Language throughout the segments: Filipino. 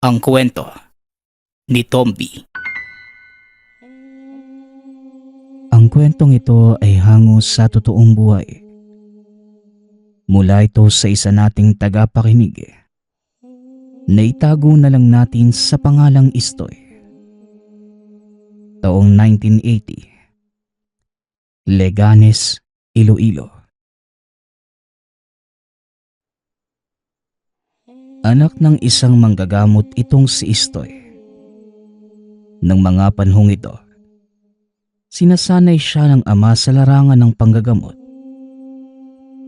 Ang kwento ni Tomby. Ang kwentong ito ay hango sa totoong buhay. Mula ito sa isa nating tagapakinig na itago na lang natin sa pangalang Istoy. Taong 1980. Leganes, Iloilo. Anak ng isang manggagamot itong si Istoy. Nang mga panhong ito, sinasanay siya ng ama sa larangan ng panggagamot.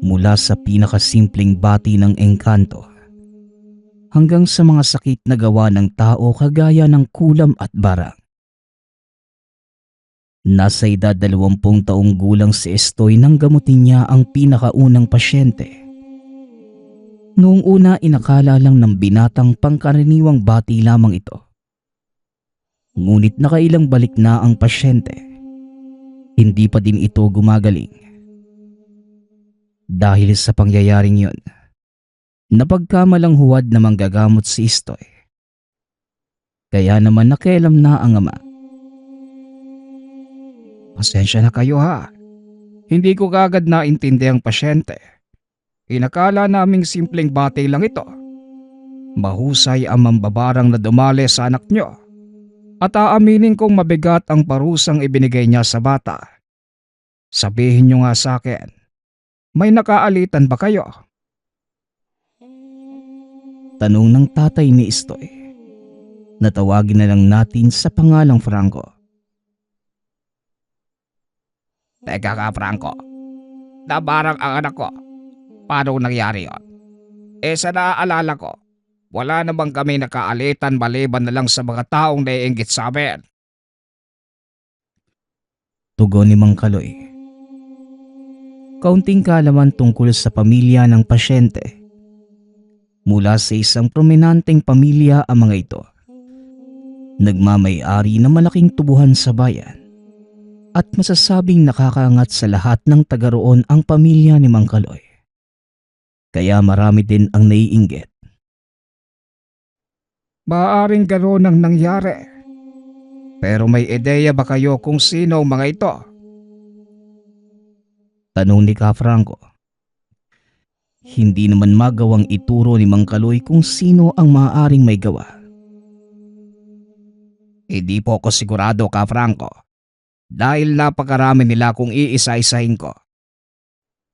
Mula sa pinakasimpleng bati ng engkanto hanggang sa mga sakit na gawa ng tao kagaya ng kulam at barang. Nasa edad 20 taong gulang si Istoy nang gamutin niya ang pinakaunang pasyente. Noong una inakala lang ng binatang pangkaraniwang bati lamang ito. Ngunit nakailang balik na ang pasyente. Hindi pa din ito gumagaling. Dahil sa pangyayaring yun, napagkamalang huwad na manggagamot si Istoy. Kaya naman nakialam na ang ama. Pasensya na kayo ha. Hindi ko kagad naintindi ang pasyente. Inakala naming simpleng bati lang ito. Mahusay ang mambabarang na dumali sa anak nyo. At aaminin kong mabigat ang parusang ibinigay niya sa bata. Sabihin nyo nga sa akin, may nakaalitan ba kayo? Tanong ng tatay ni Istoy. Natawagin na lang natin sa pangalang Franco. Teka ka Franco, nabarang ang anak ko. Paano nangyari yon? Sa naaalala ko, wala namang kami nakaalitan maliban na lang sa mga taong naiinggit sa amin. Tugon ni Mang Kaloy. Kaunting kaalaman tungkol sa pamilya ng pasyente. Mula sa isang prominenteng pamilya ang mga ito. Nagmamay-ari ng malaking tubuhan sa bayan. At masasabing nakakaangat sa lahat ng taga roon ang pamilya ni Mang Kaloy. Kaya marami din ang naiinggit. Maaaring gano'n ang nangyari. Pero may ideya ba kayo kung sino ang mga ito? Tanong ni Ka Franco. Hindi naman magawang ituro ni Mang Kaloy kung sino ang maaaring may gawa. Hindi po ako sigurado Ka Franco. Dahil napakarami nila kung iisa-isahin ko.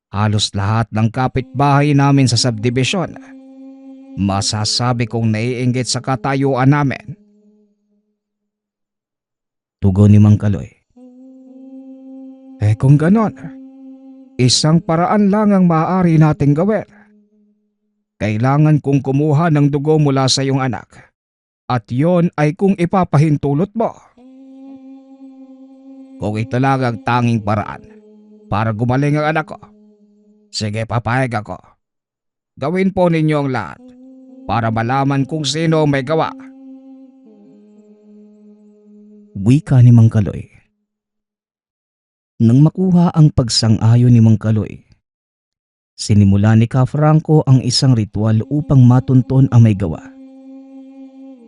Halos lahat ng kapitbahay namin sa subdivision. Masasabi kong naiinggit sa katayuan namin. Tugon ni Mang Kaloy. Kung ganon, isang paraan lang ang maaari nating gawin. Kailangan kong kumuha ng dugo mula sa iyong anak. At yon ay kung ipapahintulot mo. Kung ito lang ang tanging paraan para gumaling ang anak ko, sige papayag ako. Gawin po ninyo ang lahat para malaman kung sino may gawa. Wika ni Mang Kaloy. Nang makuha ang pagsang-ayon ni Mang Kaloy, sinimula ni Ka Franco ang isang ritual upang matunton ang may gawa.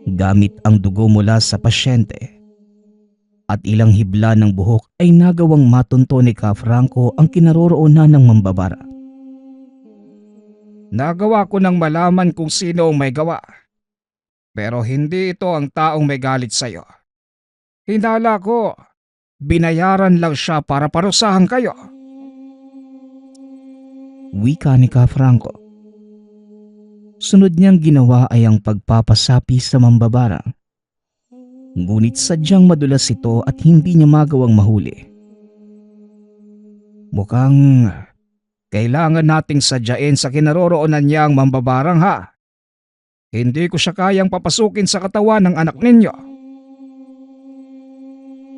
Gamit ang dugo mula sa pasyente at ilang hibla ng buhok ay nagawang matunto ni Ka Franco ang kinaroroonan ng mambabara. Nagawa ko nang malaman kung sino ang may gawa. Pero hindi ito ang taong may galit sa iyo. Hinala ko, binayaran lang siya para parusahan kayo. Wika ni Ka Franco. Sunod niyang ginawa ay ang pagpapasapi sa mambabara. Ngunit sadyang madulas ito at hindi niya magawang mahuli. Mukhang kailangan nating sadyain sa kinaroroonan niya ang mambabarang ha. Hindi ko siya kayang papasukin sa katawan ng anak ninyo.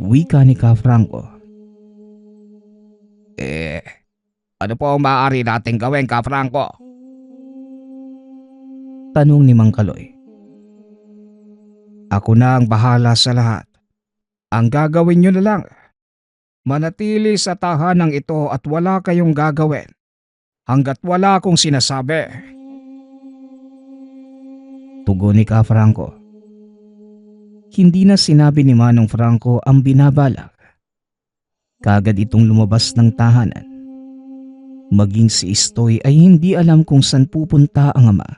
Wika ni Ka Franco. Ano po ang maaari nating gawin Ka Franco? Tanong ni Mang Kaloy. Ako na ang bahala sa lahat. Ang gagawin nyo na lang, manatili sa tahanang ito at wala kayong gagawin hanggat wala akong sinasabi. Tugon ni Ka Franco. Hindi na sinabi ni Manong Franco ang binabalak. Kagad itong lumabas ng tahanan. Maging si Istoy ay hindi alam kung saan pupunta ang ama.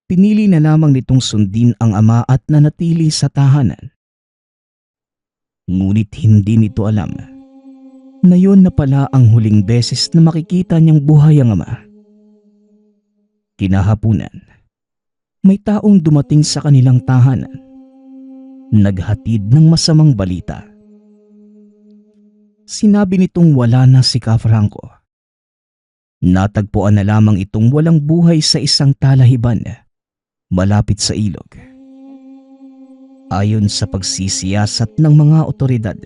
Pinili na lamang nitong sundin ang ama at nanatili sa tahanan. Ngunit hindi nito alam na yun na pala ang huling beses na makikita niyang buhay ang ama. Kinahapunan, may taong dumating sa kanilang tahanan. Naghatid ng masamang balita. Sinabi nitong wala na si Ka Franco. Natagpuan na lamang itong walang buhay sa isang talahiban malapit sa ilog. Ayon sa pagsisiyasat ng mga otoridad,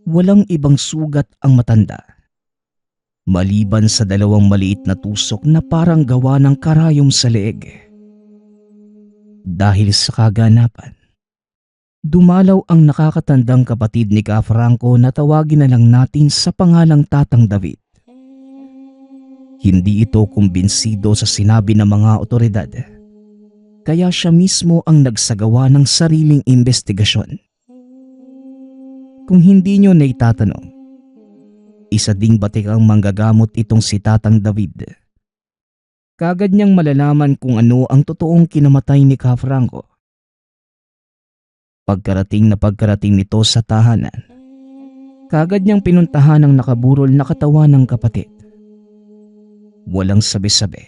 walang ibang sugat ang matanda, maliban sa dalawang maliit na tusok na parang gawa ng karayom sa leeg. Dahil sa kaganapan, dumalaw ang nakakatandang kapatid ni Ka Franco na tawagin na lang natin sa pangalang Tatang David. Hindi ito kumbinsido sa sinabi ng mga otoridad, kaya siya mismo ang nagsagawa ng sariling investigasyon. Kung hindi nyo na itatanong, isa ding batikang manggagamot itong si Tatang David. Kagad niyang malalaman kung ano ang totoong kinamatay ni Ka Franco. Pagkarating nito sa tahanan, kagad niyang pinuntahan ang nakaburol na katawan ng kapatid. Walang sabi-sabi.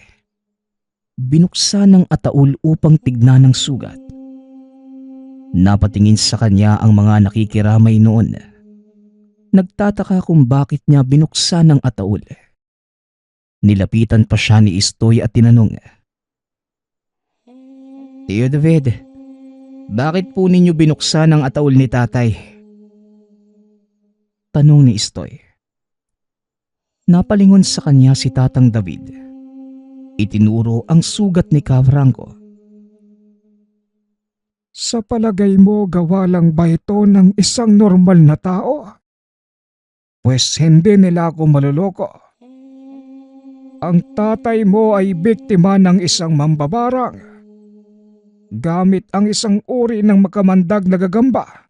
Binuksan ng ataol upang tignan ng sugat. Napatingin sa kanya ang mga nakikiramay noon. Nagtataka kung bakit niya binuksan ang ataol. Nilapitan pa siya ni Istoy at tinanong, "Tio David, bakit po ninyo binuksan ang ataol ni tatay?" Tanong ni Istoy. Napalingon sa kanya si Tatang David. Itinuro ang sugat ni Ka Franco. "Sa palagay mo gawa lang ba ito ng isang normal na tao? Pues hindi nila ako maluloko. Ang tatay mo ay biktima ng isang mambabarang gamit ang isang uri ng makamandag na gagamba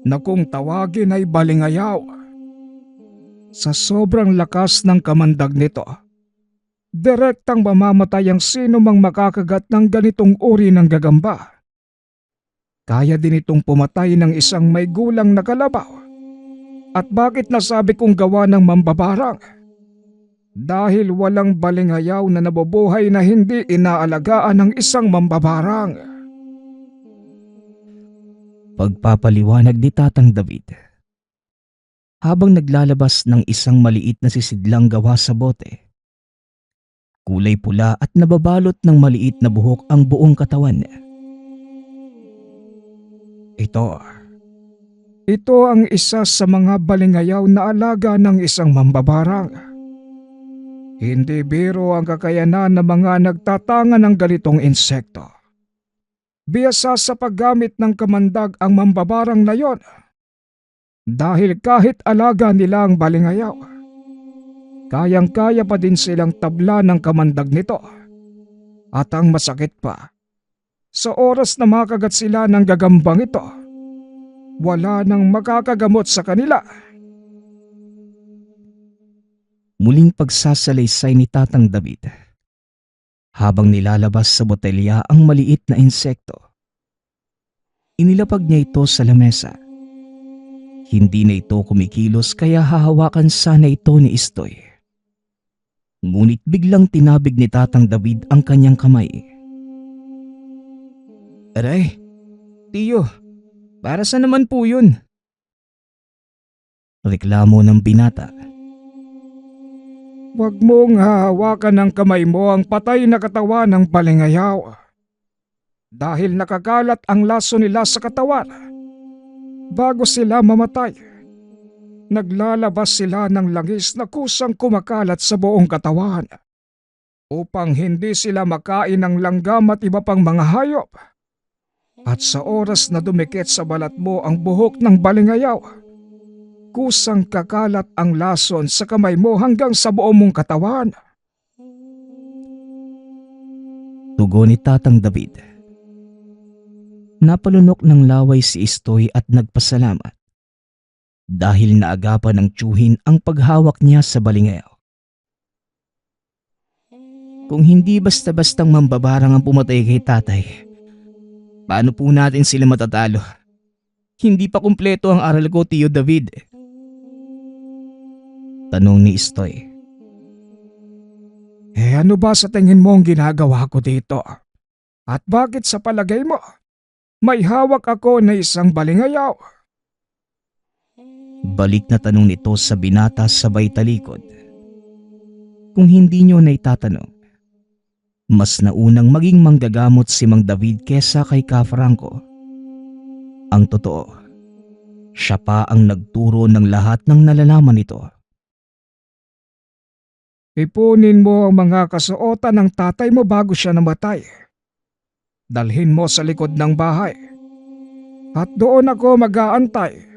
na kung tawagin ay balingayaw. Sa sobrang lakas ng kamandag nito, direktang mamamatay ang sino mang makakagat ng ganitong uri ng gagamba. Kaya din itong pumatay ng isang may gulang na kalabaw. At bakit nasabi kong gawa ng mambabarang? Dahil walang balingayaw na nabubuhay na hindi inaalagaan ng isang mambabarang." Pagpapaliwanag ni Tatang David. Habang naglalabas ng isang maliit na sisidlang gawa sa bote. Kulay pula at nababalot ng maliit na buhok ang buong katawan. Ito ang isa sa mga balingayaw na alaga ng isang mambabarang. Hindi biro ang kakayanan ng mga nagtatanga ng ganitong insekto. Biyasa sa paggamit ng kamandag ang mambabarang na yon. Dahil kahit alaga nila ang balingayaw, kayang-kaya pa din silang tabla ng kamandag nito. At ang masakit pa, sa oras na makagat sila ng gagambang ito, wala nang makakagamot sa kanila. Muling pagsasalaysay ni Tatang David. Habang nilalabas sa botelya ang maliit na insekto, inilapag niya ito sa lamesa. Hindi na ito kumikilos kaya hahawakan sana ito ni Istoy. Ngunit biglang tinabig ni Tatang David ang kanyang kamay. "Aray, tiyo, para saan naman po yun?" Reklamo ng binata. "Huwag mong hahawakan ng kamay mo ang patay na katawan ng balingayaw. Dahil nakakalat ang laso nila sa katawan. Bago sila mamatay, naglalabas sila ng langis na kusang kumakalat sa buong katawan upang hindi sila makain ng langgam at iba pang mga hayop. At sa oras na dumikit sa balat mo ang buhok ng balingayaw, kusang kakalat ang lason sa kamay mo hanggang sa buong mong katawan." Tugon ni Tatang David. Napalunok ng laway si Istoy at nagpasalamat dahil naagapan ng tiyuhin ang paghawak niya sa balingayaw. Kung hindi basta-bastang mambabarang ang pumatay kay tatay, paano po natin sila matatalo? Hindi pa kumpleto ang aral ko, Tio David. Tanong ni Istoy. Ano ba sa tingin mo ang ginagawa ko dito? At bakit sa palagay mo, may hawak ako na isang balingayaw? Balik na tanong nito sa binata sabay talikod. Kung hindi nyo naitatanong, mas naunang maging manggagamot si Mang David kesa kay Ka Franco. Ang totoo, siya pa ang nagturo ng lahat ng nalalaman nito. Ipunin mo ang mga kasuotan ng tatay mo bago siya namatay. Dalhin mo sa likod ng bahay. At doon ako mag-aantay.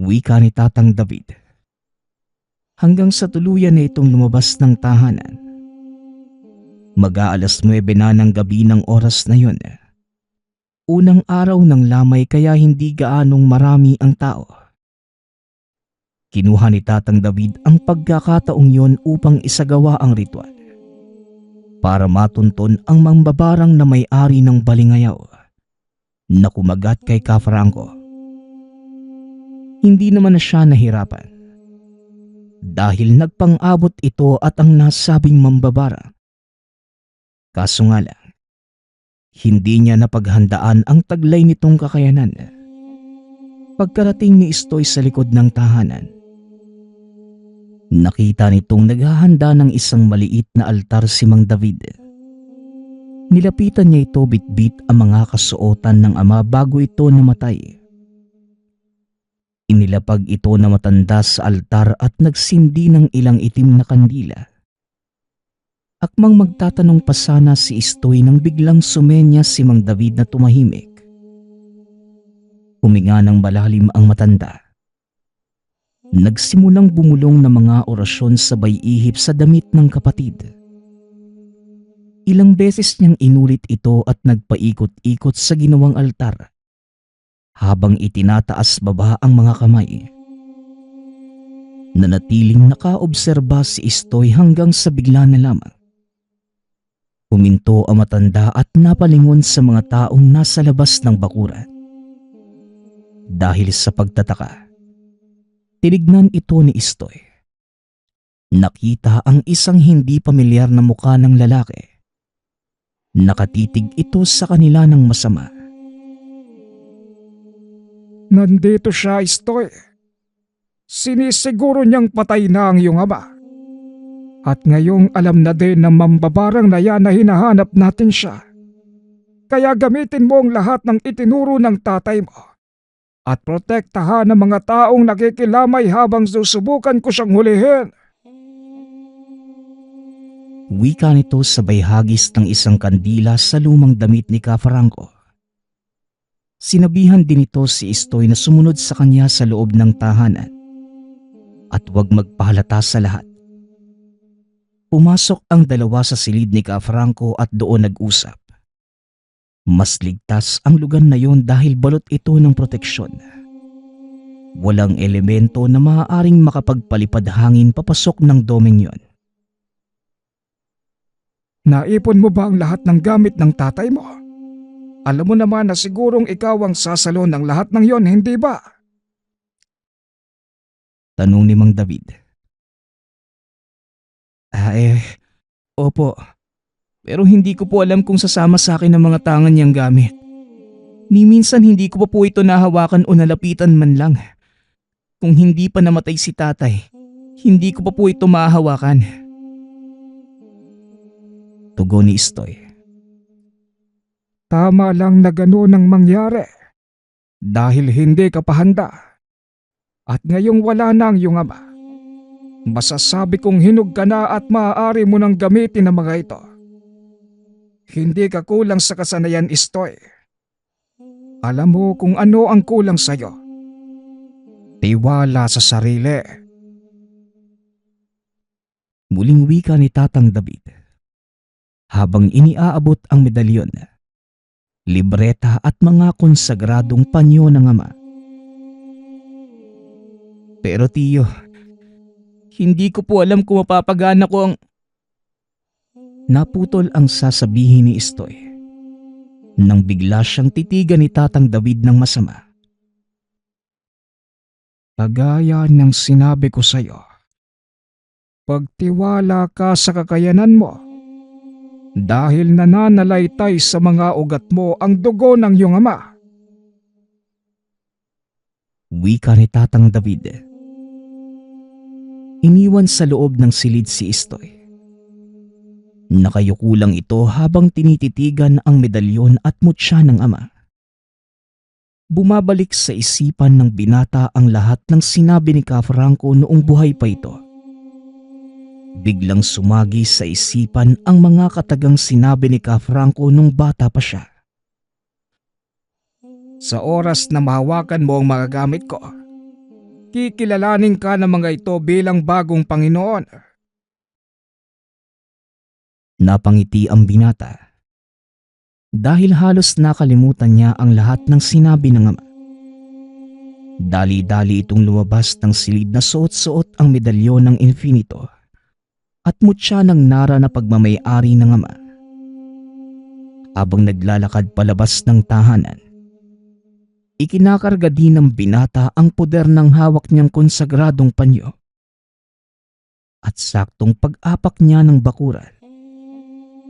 Wika ni Tatang David. Hanggang sa tuluyan na itong lumabas ng tahanan. Mag-aalas 9 na ng gabi ng oras na yun. Unang araw ng lamay kaya hindi gaanong marami ang tao. Kinuha ni Tatang David ang pagkakataong yon upang isagawa ang ritual. Para matunton ang mambabarang na may-ari ng balingayaw na kumagat kay Ka Franco. Hindi naman na siya nahirapan dahil nagpang-abot ito at ang nasabing mambabara. Kaso nga lang, hindi niya napaghandaan ang taglay nitong kakayanan. Pagkarating ni Istoy sa likod ng tahanan, nakita nitong naghahanda ng isang maliit na altar si Mang David. Nilapitan niya ito bitbit ang mga kasuotan ng ama bago ito namatay. Inilapag ito na matanda sa altar at nagsindi ng ilang itim na kandila. Akmang magtatanong pa sana si Istoy nang biglang sumenya si Mang David na tumahimik. Huminga ng malalim ang matanda. Nagsimulang bumulong ng mga orasyon sabay ihip sa damit ng kapatid. Ilang beses niyang inulit ito at nagpaikot-ikot sa ginawang altar habang itinataas baba ang mga kamay. Nanatiling nakaobserba si Istoy hanggang sa bigla na lamang. Huminto ang matanda at napalingon sa mga taong nasa labas ng bakuran. Dahil sa pagtataka, tinignan ito ni Istoy. Nakita ang isang hindi pamilyar na mukha ng lalaki. Nakatitig ito sa kanila ng masama. Nandito siya, Istoy. Sinisiguro niyang patay na ang iyong ama. At ngayong alam na din ng mambabarang na yan na hinahanap natin siya. Kaya gamitin mo ang lahat ng itinuro ng tatay mo. At protektahan ang mga taong nakikilamay habang susubukan ko siyang hulihin. Wika nito sabay hagis ng isang kandila sa lumang damit ni Ka Franco. Sinabihan din ito si Istoy na sumunod sa kanya sa loob ng tahanan at huwag magpahalata sa lahat. Pumasok ang dalawa sa silid ni Ka Franco at doon nag-usap. Mas ligtas ang lugar na yon dahil balot ito ng proteksyon. Walang elemento na maaaring makapagpalipad hangin papasok ng domeng yon. Naipon mo ba ang lahat ng gamit ng tatay mo? Alam mo naman na sigurong ikaw ang sasalo ng lahat ng yon, hindi ba? Tanong ni Mang David. Opo. Pero hindi ko po alam kung sasama sa akin ang mga tangan niyang gamit. Ni minsan hindi ko pa po ito nahawakan o nalapitan man lang. Kung hindi pa namatay si tatay, hindi ko pa po ito mahahawakan. Tugon ni Istoy. Tama lang na gano'n ang mangyari. Dahil hindi ka pa handa. At ngayong wala na ang iyong ama. Masasabi kong hinog ka na at maaari mo nang gamitin ang mga ito. Hindi ka kulang sa kasanayan, Istoy. Alam mo kung ano ang kulang sa'yo. Tiwala sa sarili. Muling wika ni Tatang David habang iniaabot ang medalyon libreta at mga konsagradong panyo ng ama. Pero tiyo, hindi ko po alam kung mapapagana ko ang... Naputol ang sasabihin ni Istoy nang bigla siyang titigan ni Tatang David ng masama. Kagaya ng sinabi ko sa'yo, pagtiwala ka sa kakayanan mo dahil nananalaytay sa mga ugat mo ang dugo ng iyong ama. Wika ni Tatang David. Iniwan sa loob ng silid si Istoy. Nakayuko lang ito habang tinititigan ang medalyon at mutya ng ama. Bumabalik sa isipan ng binata ang lahat ng sinabi ni Ka Franco noong buhay pa ito. Biglang sumagi sa isipan ang mga katagang sinabi ni Ka Franco nung bata pa siya. Sa oras na mahawakan mo ang magagamit ko, kikilalanin ka ng mga ito bilang bagong Panginoon. Napangiti ang binata. Dahil halos nakalimutan niya ang lahat ng sinabi ng ama. Dali-dali itong lumabas ng silid na suot-suot ang medalyon ng infinito at mutya ng nara na pagmamay-ari ng ama. Habang naglalakad palabas ng tahanan, ikinakarga din ng binata ang poder ng hawak niyang konsagradong panyo. At saktong pag-apak niya ng bakuran,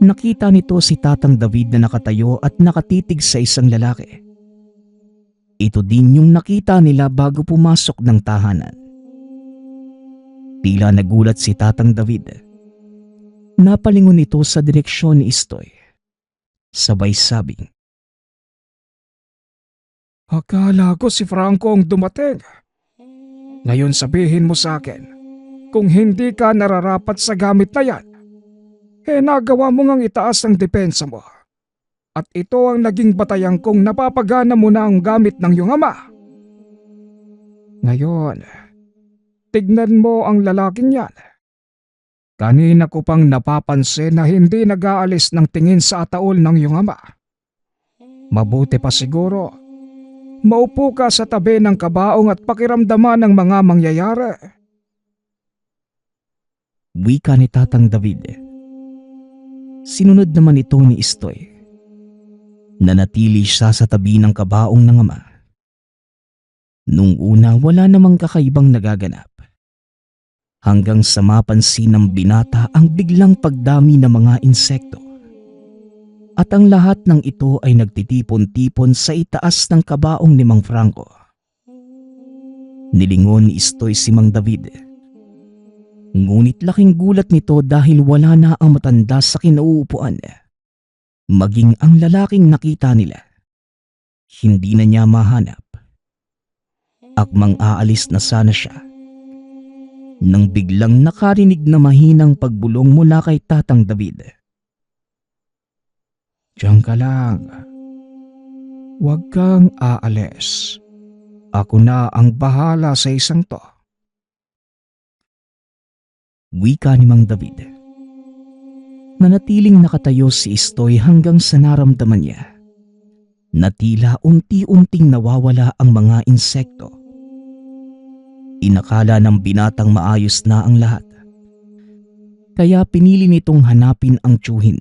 nakita nito si Tatang David na nakatayo at nakatitig sa isang lalaki. Ito din yung nakita nila bago pumasok ng tahanan. Tila nagulat si Tatang David. Napalingon ito sa direksyon ni Istoy. Sabay sabing, akala ko si Franco ang dumating. Ngayon sabihin mo sa akin, kung hindi ka nararapat sa gamit na yan, nagawa mo ngang itaas ang depensa mo. At ito ang naging batayan kong napapagana mo na ang gamit ng iyong ama. Ngayon, tignan mo ang lalaking yan. Kanina ko pang napapansin na hindi nag-aalis ng tingin sa ataol ng iyong ama. Mabuti pa siguro, maupo ka sa tabi ng kabaong at pakiramdaman ng mga mangyayari. Wika ni Tatang David. Sinunod naman ito ni Istoy. Nanatili siya sa tabi ng kabaong ng ama. Nung una wala namang kakaibang nagaganap. Hanggang sa mapansin ng binata ang biglang pagdami ng mga insekto. At ang lahat ng ito ay nagtitipon-tipon sa itaas ng kabaong ni Mang Franco. Nilingon ni Istoy si Mang David. Ngunit laking gulat nito dahil wala na ang matanda sa kinauupuan. Maging ang lalaking nakita nila. Hindi na niya mahanap. Akmang aalis na sana siya. Nang biglang nakarinig na mahinang pagbulong mula kay Tatang David. Diyan ka lang. Huwag kang aalis. Ako na ang bahala sa isang to. Wika ni Mang David. Nanatiling nakatayo si Istoy hanggang sa naramdaman niya na tila unti-unting nawawala ang mga insekto. Inakala ng binatang maayos na ang lahat. Kaya pinili nitong hanapin ang tiyuhin.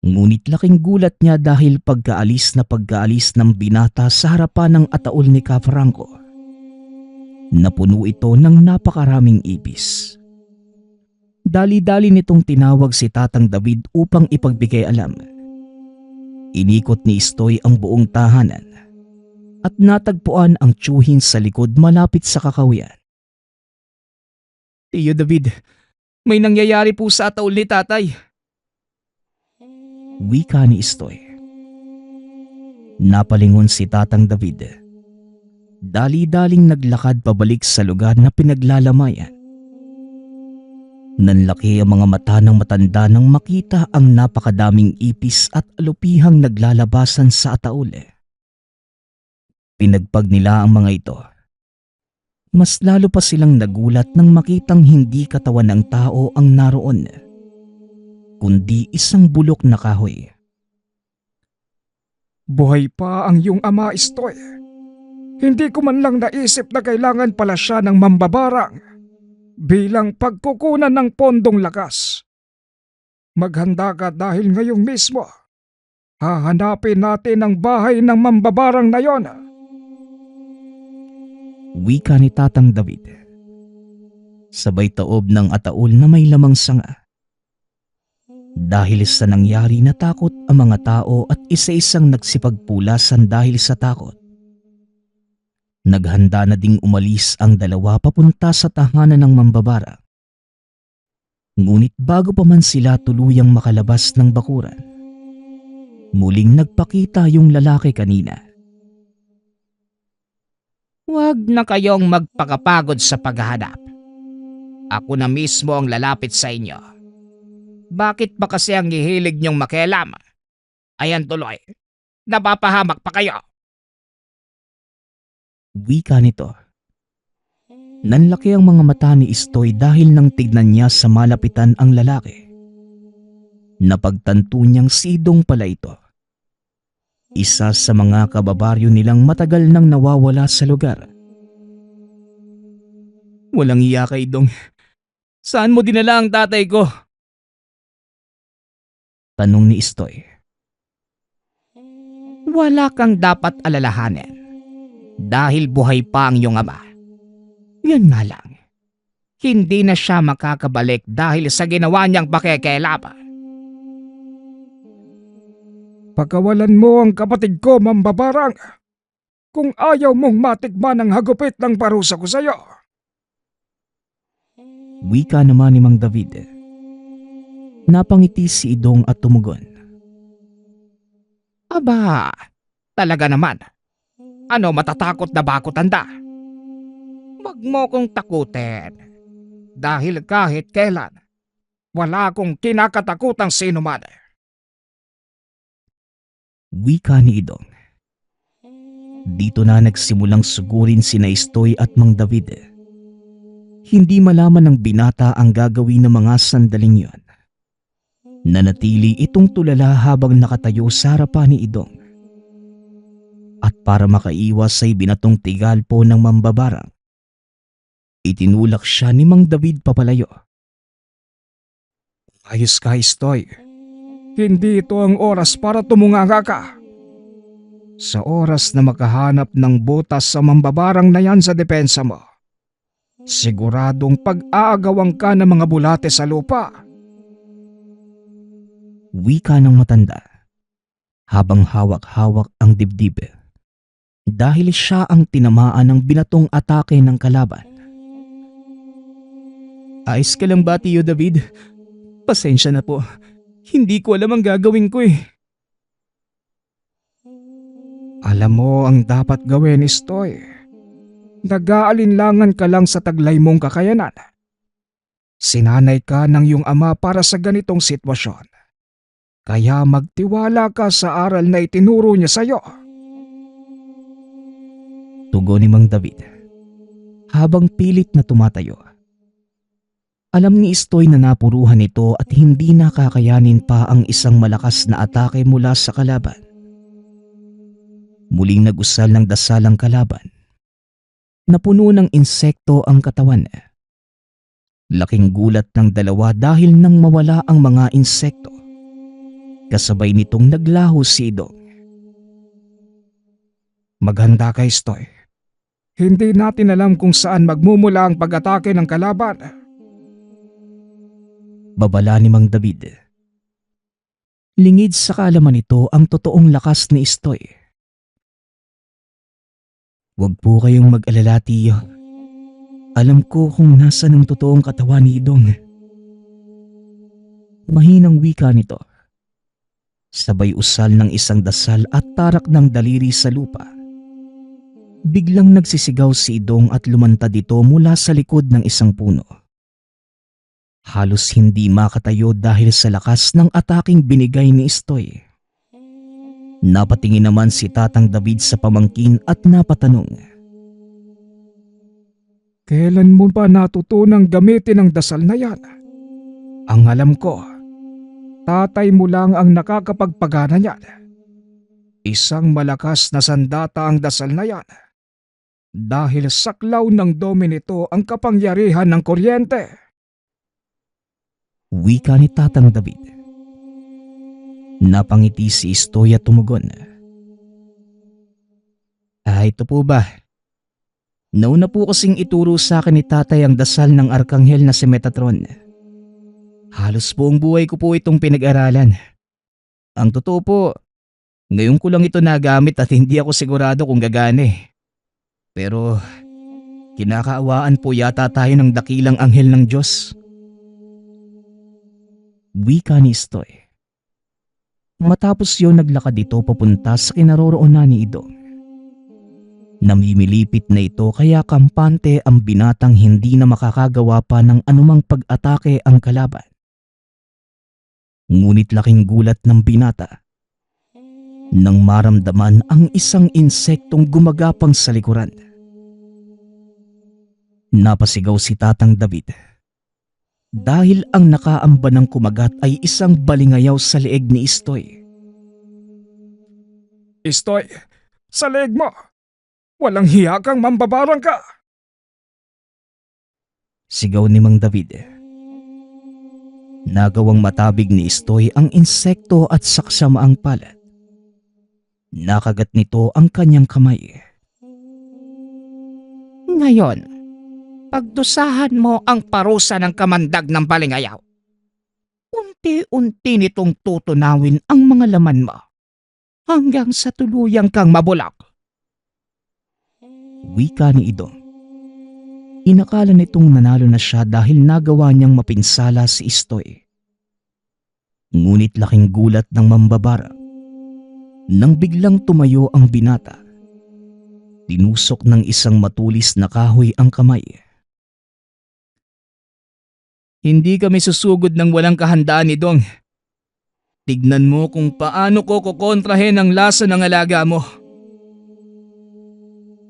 Ngunit laking gulat niya dahil pagkaalis ng binata sa harapan ng ataol ni Ka Franco. Napuno ito ng napakaraming ibis. Dali-dali nitong tinawag si Tatang David upang ipagbigay alam. Inikot ni Istoy ang buong tahanan at natagpuan ang tiyuhin sa likod malapit sa kakawian. Tiyo David, may nangyayari po sa ataol ni tatay. Wika ni Istoy. Napalingon si Tatang David. Dali-daling naglakad pabalik sa lugar na pinaglalamayan. Nanlaki ang mga mata ng matanda nang makita ang napakadaming ipis at alupihang naglalabasan sa ataol. Pinagpag nila ang mga ito. Mas lalo pa silang nagulat nang makitang hindi katawan ng tao ang naroon, kundi isang bulok na kahoy. Buhay pa ang iyong ama, Istoy. Hindi ko man lang naisip na kailangan pala siya ng mambabarang bilang pagkukunan ng pondong lakas. Maghanda ka dahil ngayong mismo hahanapin natin ang bahay ng mambabarang na yon. Wika ni Tatang David. Sabay taob ng ataol na may lamang sanga. Dahil sa nangyari, natakot ang mga tao at isa-isang nagsipagpulasan dahil sa takot. Naghanda na ding umalis ang dalawa papunta sa tahanan ng mambabarang. Ngunit bago pa man sila tuluyang makalabas ng bakuran, muling nagpakita yung lalaki kanina. Huwag na kayong magpakapagod sa paghahanap. Ako na mismo ang lalapit sa inyo. Bakit ba kasi ang hihilig niyong makialam? Ayan tuloy, napapahamak pa kayo. Wika nito. Nanlaki ang mga mata ni Istoy dahil nang tignan niya sa malapitan ang lalaki. Napagtanto niyang si Idong pala ito. Isa sa mga kababaryo nilang matagal nang nawawala sa lugar. Walang iya kay Idong. Saan mo dinala ang tatay ko? Tanong ni Istoy. Wala kang dapat alalahanin. Dahil buhay pa ang iyong ama. Yan nga lang. Hindi na siya makakabalik dahil sa ginawa niyang pakikialaman. Pagkawalan mo ang kapatid ko, mambabarang. Kung ayaw mong matikman ang hagupit ng parusa ko sa iyo. Wika naman ni Mang David. Napangiti si Idong at tumugon. Aba, talaga naman. Ano, matatakot na ba ako, tanda? Huwag mo kong takutin. Dahil kahit kailan, wala akong kinakatakutang sino man. Wika ni Idong. Dito na nagsimulang sugurin sina Istoy at Mang David. Hindi malaman ng binata ang gagawin ng mga sandaling yon. Nanatili itong tulala habang nakatayo sa harapan ni Idong. At para makaiwas sa ibinatong tigalpo ng mambabarang, itinulak siya ni Mang David papalayo. Ayos ka, Istoy. Hindi ito ang oras para tumunganga ka. Sa oras na makahanap ng butas sa mambabarang na yan sa depensa mo, siguradong pag-aagawang ka ng mga bulate sa lupa. Wika ng matanda, habang hawak-hawak ang dibdib. Dahil siya ang tinamaan ng binatong atake ng kalaban. Ayos ka lang ba, Tiyo David? Pasensya na po. Hindi ko alam ang gagawin ko eh. Alam mo ang dapat gawin, Istoy. Nag-aalinlangan ka lang sa taglay mong kakayanan. Sinanay ka ng iyong ama para sa ganitong sitwasyon. Kaya magtiwala ka sa aral na itinuro niya sa iyo. Tugon ni Mang David, habang pilit na tumatayo. Alam ni Istoy na napuruhan ito at hindi nakakayanin pa ang isang malakas na atake mula sa kalaban. Muling nag-usal ng dasal ang kalaban. Napuno ng insekto ang katawan. Laking gulat ng dalawa dahil nang mawala ang mga insekto. Kasabay nitong naglaho si Idong. Maghanda ka, Istoy. Hindi natin alam kung saan magmumula ang pag-atake ng kalaban. Babala ni Mang David. Lingid sa kaalaman nito ang totoong lakas ni Istoy. Huwag po kayong mag-alala, Tiyo. Alam ko kung nasan ang totoong katawan ni Idong. Mahinang wika nito. Sabay usal ng isang dasal at tarak ng daliri sa lupa. Biglang nagsisigaw si Idong at lumantad ito mula sa likod ng isang puno. Halos hindi makatayo dahil sa lakas ng ataking binigay ni Istoy. Napatingin naman si Tatang David sa pamangkin at napatanong. Kailan mo ba natutunang gamitin ang dasal na yan? Ang alam ko, tatay mo lang ang nakakapagpagana niyan. Isang malakas na sandata ang dasal na yan. Dahil saklaw ng dome nito ang kapangyarihan ng kuryente. Wika ni Tatang David. Napangiti si Istoy at tumugon. Ito po ba? Nauna po kasing ituro sa akin ni tatay ang dasal ng arkanghel na si Metatron. Halos buong buhay ko po itong pinag-aralan. Ang totoo po, ngayon ko lang ito nagamit at hindi ako sigurado kung gagana eh. Pero kinakaawaan po yata tayo ng dakilang anghel ng Diyos. Wika ni Istoy. Matapos yun naglakad ito papunta sa kinaroroonan ni Idong. Namimilipit na ito kaya kampante ang binatang hindi na makakagawa pa ng anumang pag-atake ang kalaban. Ngunit laking gulat ng binata nang maramdaman ang isang insektong gumagapang sa likuran. Napasigaw si Tatang David dahil ang nakaamba ng kumagat ay isang balingayaw sa leeg ni Istoy. Istoy, sa leeg mo! Walang hiya kang mambabarang ka! Sigaw ni Mang David. Nagawang matabig ni Istoy ang insekto at saksamaang palad. Nakagat nito ang kanyang kamay. Ngayon, pagdusahan mo ang parusa ng kamandag ng balingayaw. Unti-unti nitong tutunawin ang mga laman mo hanggang sa tuluyang kang mabulak. Wika ni Idong. Inakala nitong nanalo na siya dahil nagawa niyang mapinsala si Istoy. Ngunit laking gulat ng mambabara nang biglang tumayo ang binata. Tinusok ng isang matulis na kahoy ang kamay. Hindi kami susugod ng walang kahandaan ni Dong. Tignan mo kung paano ko kukontrahin ang lasa ng alaga mo.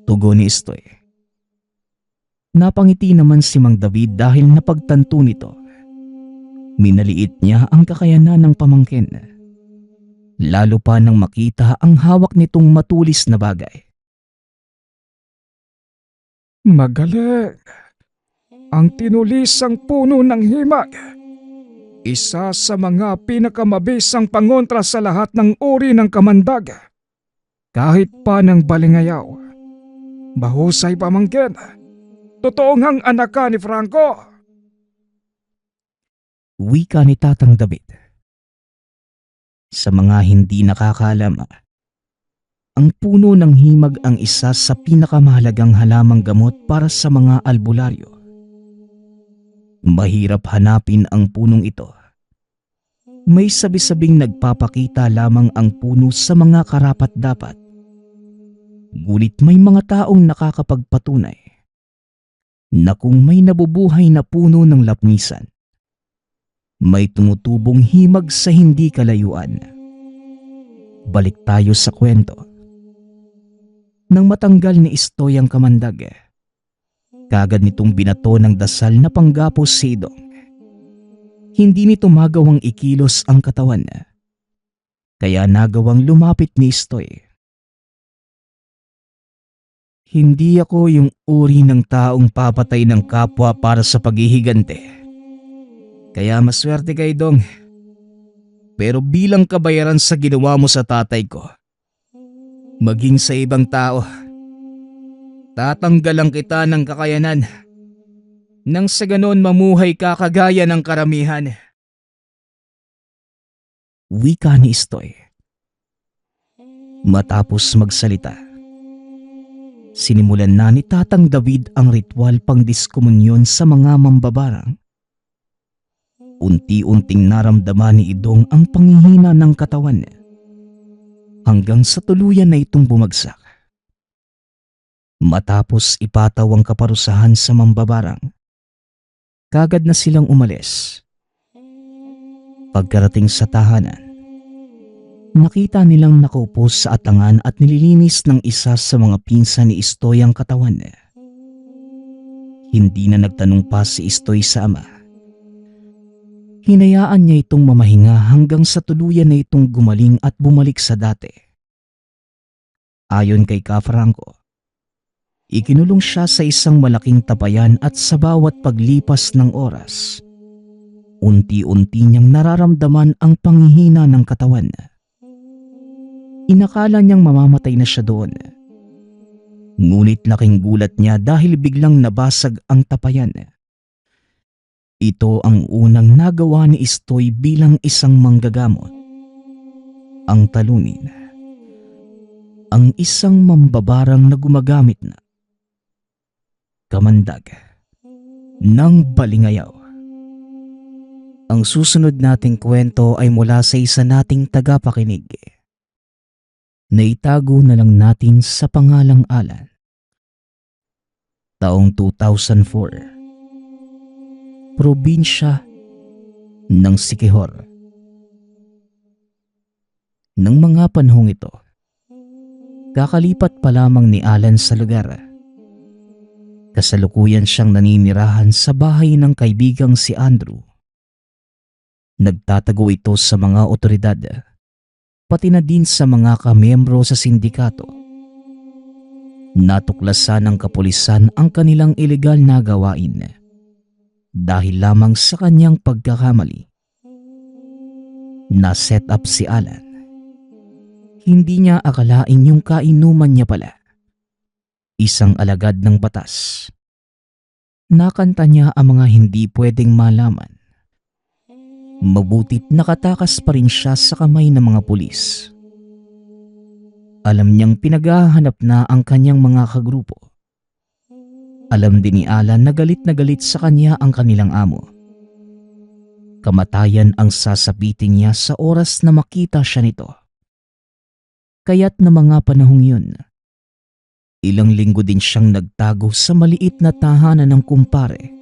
Tugon ni Istoy. Napangiti naman si Mang David dahil napagtanto nito. Minaliit niya ang kakayanan ng pamangkin. Lalo pa nang makita ang hawak nitong matulis na bagay. Magaling! Ang tinulisang puno ng himag. Isa sa mga pinakamabisang pangontra sa lahat ng uri ng kamandag. Kahit pa ng balingayaw. Mahusay pamangkin. Totoong ang anak ka ni Franco. Wika ni Tatang David. Sa mga hindi nakakaalam, ang puno ng himag ang isa sa pinakamahalagang halamang gamot para sa mga albularyo. Mahirap hanapin ang punong ito. May sabi-sabing nagpapakita lamang ang puno sa mga karapat-dapat. Ngunit may mga taong nakakapagpatunay na kung may nabubuhay na puno ng lapnisan, may tumutubong himag sa hindi kalayuan. Balik tayo sa kwento. Nang matanggal ni Istoy ang kamandag, kagad nitong binato ng dasal na panggapos si Idong. Hindi nito magawang ikilos ang katawan, kaya nagawang lumapit ni Istoy. Hindi ako yung uri ng taong papatay ng kapwa para sa paghihigante. Kaya maswerte ka, Idong. Pero bilang kabayaran sa ginawa mo sa tatay ko, maging sa ibang tao, tatanggalan kita ng kakayanan nang sa ganon mamuhay ka kagaya ng karamihan. Wika ni Istoy. Matapos magsalita, sinimulan na ni Tatang David ang ritual pangdiskomunyon sa mga mambabarang. Unti-unting naramdaman ni Idong ang panghihina ng katawan hanggang sa tuluyan na itong bumagsak. Matapos ipataw ang kaparusahan sa mambabarang, kagad na silang umalis. Pagkarating sa tahanan, nakita nilang nakaupo sa atangan at nililinis ng isa sa mga pinsan ni Istoy ang katawan. Hindi na nagtanong pa si Istoy sa ama. Hinayaan niya itong mamahinga hanggang sa tuluyan na itong gumaling at bumalik sa dati. Ayon kay Ka Franco, ikinulong siya sa isang malaking tapayan at sa bawat paglipas ng oras, unti-unti niyang nararamdaman ang panghihina ng katawan. Inakala niyang mamamatay na siya doon. Ngunit laking gulat niya dahil biglang nabasag ang tapayan. Ito ang unang nagawa ni Istoy bilang isang manggagamot. Ang talunin ang isang mambabarang na gumagamit na kamandag ng balingayaw. Ang susunod nating kwento ay mula sa isa nating tagapakinig. Naitago na lang natin sa pangalang Alan. Taong 2004. Probinsya ng Siquijor. Nang mga panahong ito, kakalipat pa lamang ni Alan sa lugar. Kasalukuyan siyang naninirahan sa bahay ng kaibigang si Andrew. Nagtatago ito sa mga otoridad, pati na din sa mga kamiyembro sa sindikato. Natuklasan ng kapulisan ang kanilang ilegal na gawain dahil lamang sa kanyang pagkakamali. Na-set up si Alan. Hindi niya akalain yung kainuman niya pala isang alagad ng batas. Nakanta niya ang mga hindi pwedeng malaman. Mabutit nakatakas pa rin siya sa kamay ng mga pulis. Alam niyang pinaghahanap na ang kanyang mga kagrupo. Alam din ni Alan na galit sa kanya ang kanilang amo. Kamatayan ang sasapitin niya sa oras na makita siya nito. Kaya't na mga panahong yun, ilang linggo din siyang nagtago sa maliit na tahanan ng kumpare.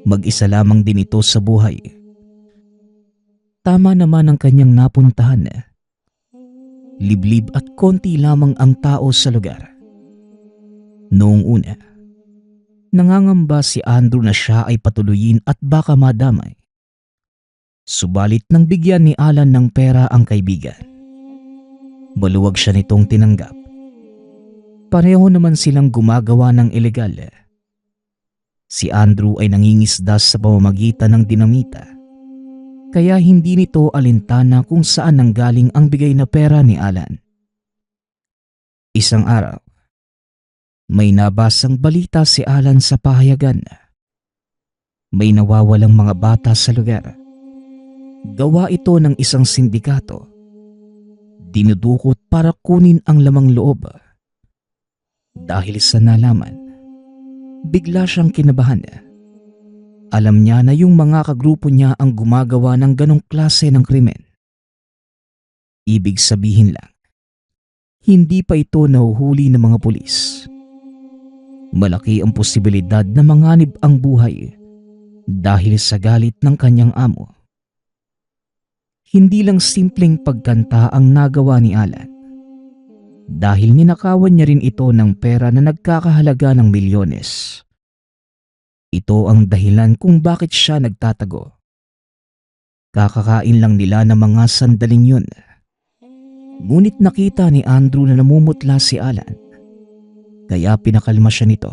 Mag-isa lamang din ito sa buhay. Tama naman ang kanyang napuntahan. Liblib at konti lamang ang tao sa lugar. Noong una, nangangamba si Andrew na siya ay patuloyin at baka madamay. Subalit nang bigyan ni Alan ng pera ang kaibigan, maluwag siya nitong tinanggap. Pareho naman silang gumagawa ng ilegal. Si Andrew ay nangingisda sa pamamagitan ng dinamita, kaya hindi nito alintana kung saan nanggaling ang bigay na pera ni Alan. Isang araw, may nabasang balita si Alan sa pahayagan. May nawawalang mga bata sa lugar. Gawa ito ng isang sindikato. Dinudukot para kunin ang lamang loob. Dahil sa nalaman, bigla siyang kinabahan. Alam niya na yung mga kagrupo niya ang gumagawa ng ganong klase ng krimen. Ibig sabihin lang, hindi pa ito nahuhuli ng mga pulis. Malaki ang posibilidad na manganib ang buhay dahil sa galit ng kanyang amo. Hindi lang simpleng pagkanta ang nagawa ni Alan. Dahil ninakawan niya rin ito ng pera na nagkakahalaga ng milyones. Ito ang dahilan kung bakit siya nagtatago. Kakakain lang nila ng mga sandaling yun. Ngunit nakita ni Andrew na namumutla si Alan. Kaya pinakalma siya nito.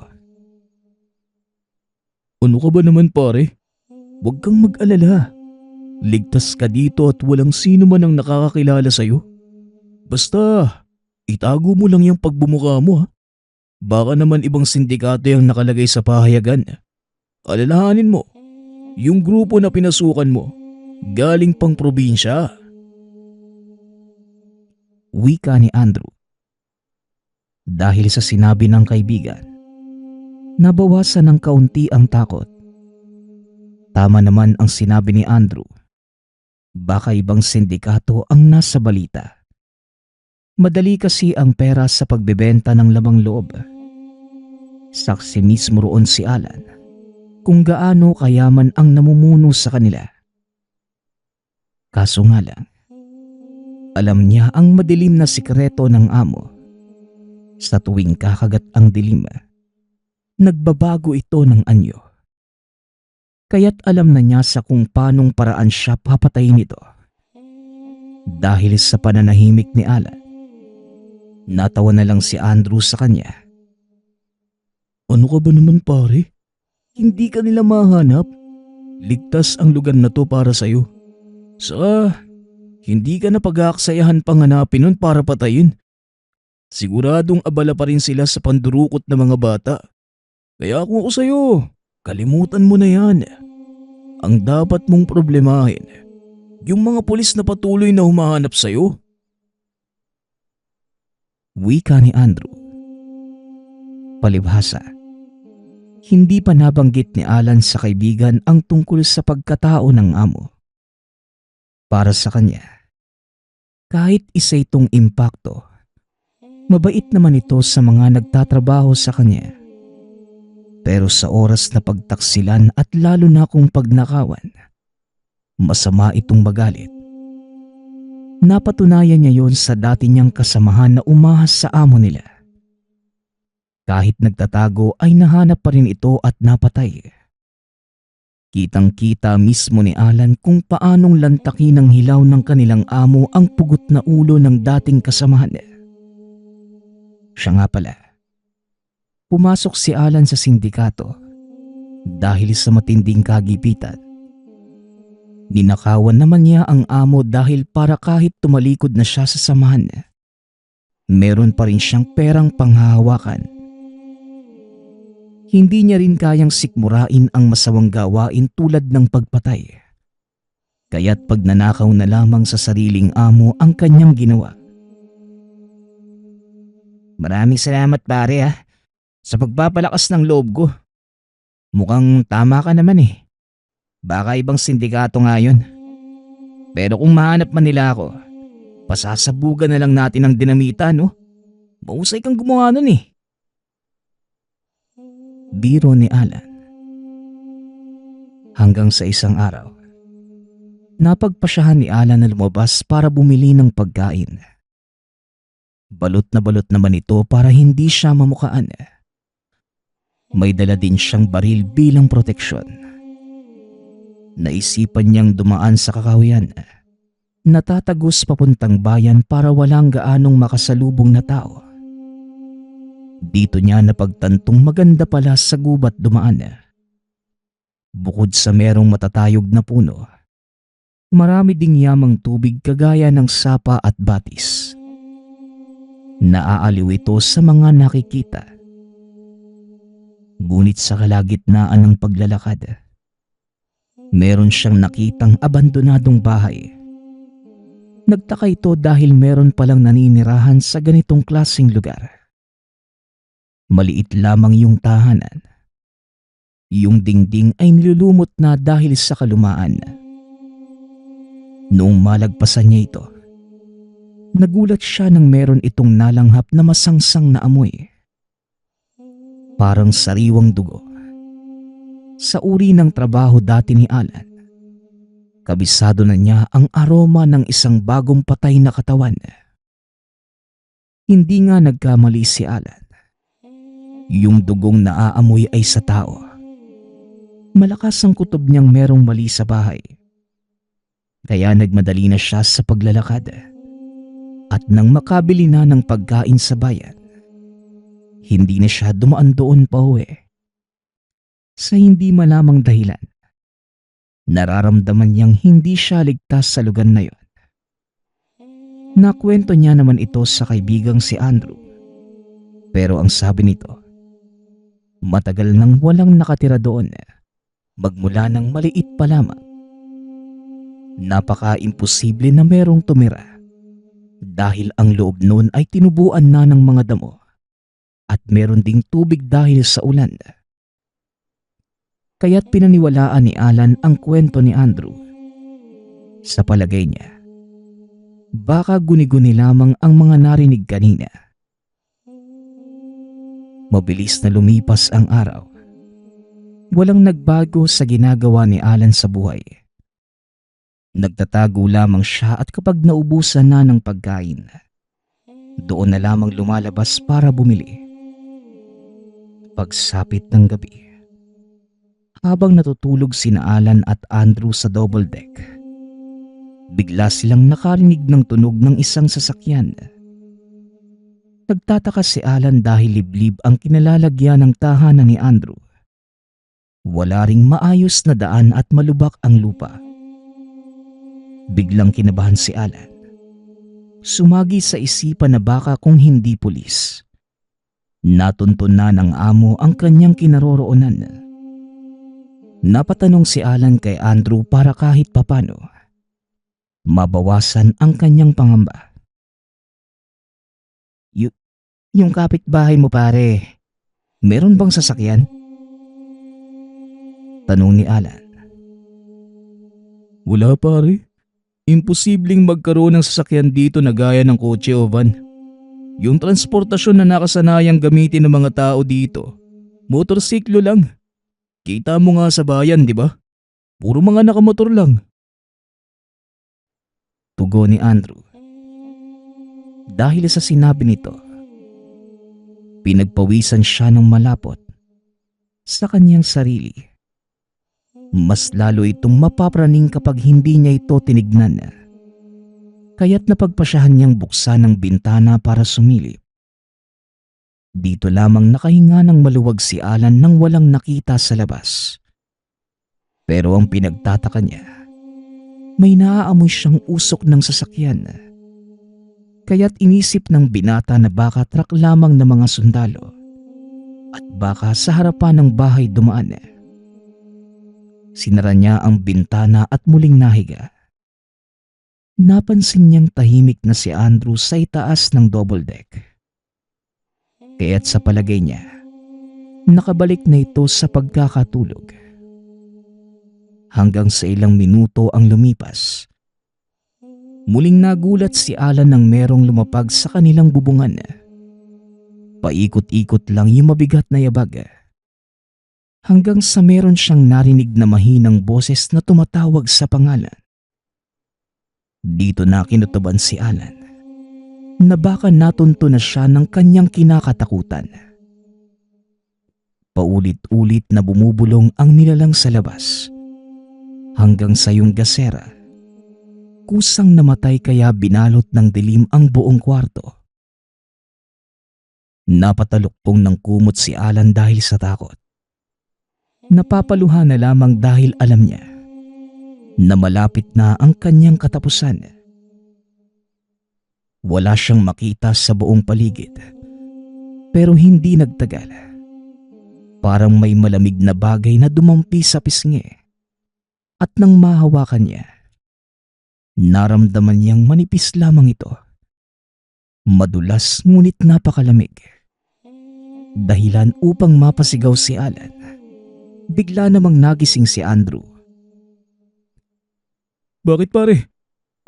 Ano ka ba naman pare? Huwag kang mag-alala. Ligtas ka dito at walang sino man ang nakakakilala sa'yo. Basta, itago mo lang yung pagbumuka mo ha. Baka naman ibang sindikato yung nakalagay sa pahayagan. Alalahanin mo, yung grupo na pinasukan mo, galing pang probinsya. Wika ni Andrew. Dahil sa sinabi ng kaibigan, nabawasan ng kaunti ang takot. Tama naman ang sinabi ni Andrew. Baka ibang sindikato ang nasa balita. Madali kasi ang pera sa pagbebenta ng lamang loob. Saksi mismo roon si Alan kung gaano kayaman ang namumuno sa kanila. Kaso nga lang, alam niya ang madilim na sikreto ng amo. Sa tuwing kakagat ang dilim, nagbabago ito ng anyo. Kaya't alam na niya sa kung paanong paraan siya papatayin ito. Dahil sa pananahimik ni Alan, Natawa na lang si Andrew sa kanya. Ano ka ba naman pare? Hindi ka nila mahanap. Ligtas ang lugar na to para sa'yo. Hindi ka na pag-aaksayahan pang hanapin nun para patayin. Siguradong abala pa rin sila sa pandurukot ng mga bata. Kaya kung ako sa'yo, kalimutan mo na yan. Ang dapat mong problemahin, yung mga pulis na patuloy na humahanap sa'yo. Wika ni Andrew. Palibhasa, hindi pa nabanggit ni Alan sa kaibigan ang tungkol sa pagkatao ng amo. Para sa kanya, kahit isa itong impakto, mabait naman ito sa mga nagtatrabaho sa kanya. Pero sa oras na pagtaksilan at lalo na kung pagnakawan, masama itong magalit. Napatunayan niya yon sa dati niyang kasamahan na umahas sa amo nila. Kahit nagtatago ay nahanap pa rin ito at napatay. Kitang-kita mismo ni Alan kung paanong lantakin ng hilaw ng kanilang amo ang pugot na ulo ng dating kasamahan. Siya nga pala, pumasok si Alan sa sindikato dahil sa matinding kagipitan. Ninakawan naman niya ang amo dahil para kahit tumalikod na siya sa samahan, meron pa rin siyang perang panghahawakan. Hindi niya rin kayang sikmurain ang masawang gawain tulad ng pagpatay. Kaya't pagnanakaw na lamang sa sariling amo ang kanyang ginawa. Maraming salamat pare sa pagpapalakas ng loob ko. Mukhang tama ka naman eh. Baka ibang sindikato nga yun. Pero kung mahanap man nila ako, pasasabugan na lang natin ang dinamita, no? Mahusay kang gumawa nun eh. Biro ni Alan. Hanggang sa isang araw, napagpasyahan ni Alan na lumabas para bumili ng pagkain. Balot naman ito para hindi siya mamukaan. May dala din siyang baril bilang proteksyon. Naisipan niyang dumaan sa kakahuyan, natatagos papuntang bayan para walang gaanong makasalubong na tao. Dito niya napagtantong maganda pala sa gubat dumaan. Bukod sa merong matatayog na puno, marami ding yamang tubig kagaya ng sapa at batis. Naaaliw ito sa mga nakikita. Ngunit sa kalagitnaan ng paglalakad, meron siyang nakitang abandonadong bahay. Nagtaka ito dahil meron palang naninirahan sa ganitong klaseng lugar. Maliit lamang yung tahanan. Yung dingding ay nilulumot na dahil sa kalumaan. Noong malagpasan niya ito, nagulat siya nang meron itong nalanghap na masangsang na amoy. Parang sariwang dugo. Sa uri ng trabaho dati ni Alan, kabisado na niya ang aroma ng isang bagong patay na katawan. Hindi nga nagkamali si Alan. Yung dugong naaamoy ay sa tao. Malakas ang kutob niyang merong mali sa bahay. Kaya nagmadali na siya sa paglalakad. At nang makabili na ng pagkain sa bayan, hindi na siya dumaan doon pa uwi. Sa hindi malamang dahilan, nararamdaman niyang hindi siya ligtas sa lugar na yon. Nakwento niya naman ito sa kaibigang si Andrew. Pero ang sabi nito, matagal nang walang nakatira doon, magmula ng maliit pa lamang. Napaka-imposible na merong tumira dahil ang loob noon ay tinubuan na ng mga damo at meron ding tubig dahil sa ulan. Kaya't pinaniwalaan ni Alan ang kwento ni Andrew. Sa palagay niya, baka guni-guni lamang ang mga narinig kanina. Mabilis na lumipas ang araw. Walang nagbago sa ginagawa ni Alan sa buhay. Nagtatago lamang siya at kapag naubusan na ng pagkain, doon na lamang lumalabas para bumili. Pagsapit ng gabi, habang natutulog sina Alan at Andrew sa double deck, bigla silang nakarinig ng tunog ng isang sasakyan. Nagtataka si Alan dahil liblib ang kinalalagyan ng tahanan ni Andrew. Wala ring maayos na daan at malubak ang lupa. Biglang kinabahan si Alan. Sumagi sa isipan na baka kung hindi pulis. Natuntun na ng amo ang kanyang kinaroroonan. Napatanong si Alan kay Andrew para kahit papano mabawasan ang kanyang pangamba. Yung kapitbahay mo pare, meron bang sasakyan? Tanong ni Alan. Wala pare. Imposibleng magkaroon ng sasakyan dito na gaya ng kotse o van. Yung transportasyon na nakasanayang gamitin ng mga tao dito, motorsiklo lang. Kita mo nga sa bayan, di ba? Puro mga nakamotor lang. Tugon ni Andrew. Dahil sa sinabi nito, pinagpawisan siya ng malapot sa kanyang sarili. Mas lalo itong mapapraning kapag hindi niya ito tinignan. Kaya't napagpasyahan niyang buksan ang bintana para sumilip. Dito lamang nakahinga ng maluwag si Alan nang walang nakita sa labas. Pero ang pinagtataka niya, may naaamoy siyang usok ng sasakyan. Kaya't inisip ng binata na baka truck lamang ng mga sundalo at baka sa harapan ng bahay dumaan. Sinara niya ang bintana at muling nahiga. Napansin niyang tahimik na si Andrew sa itaas ng double deck. Kaya't sa palagay niya, nakabalik na ito sa pagkakatulog. Hanggang sa ilang minuto ang lumipas, muling nagulat si Alan nang merong lumapag sa kanilang bubungan. Paikot-ikot lang yung mabigat na yabag. Hanggang sa meron siyang narinig na mahinang boses na tumatawag sa pangalan. Dito na kinutuban si Alan na baka natunto na siya ng kanyang kinakatakutan. Paulit-ulit na bumubulong ang nilalang sa labas hanggang sa yung gasera. Kusang namatay kaya binalot ng dilim ang buong kwarto. Napatalukpong ng kumot si Alan dahil sa takot. Napapaluha na lamang dahil alam niya na malapit na ang kanyang katapusan. Wala siyang makita sa buong paligid. Pero hindi nagtagal. Parang may malamig na bagay na dumampi sa pisngi. At nang mahawakan niya, naramdaman niyang manipis lamang ito. Madulas ngunit napakalamig. Dahilan upang mapasigaw si Alan. Bigla namang nagising si Andrew. Bakit pare?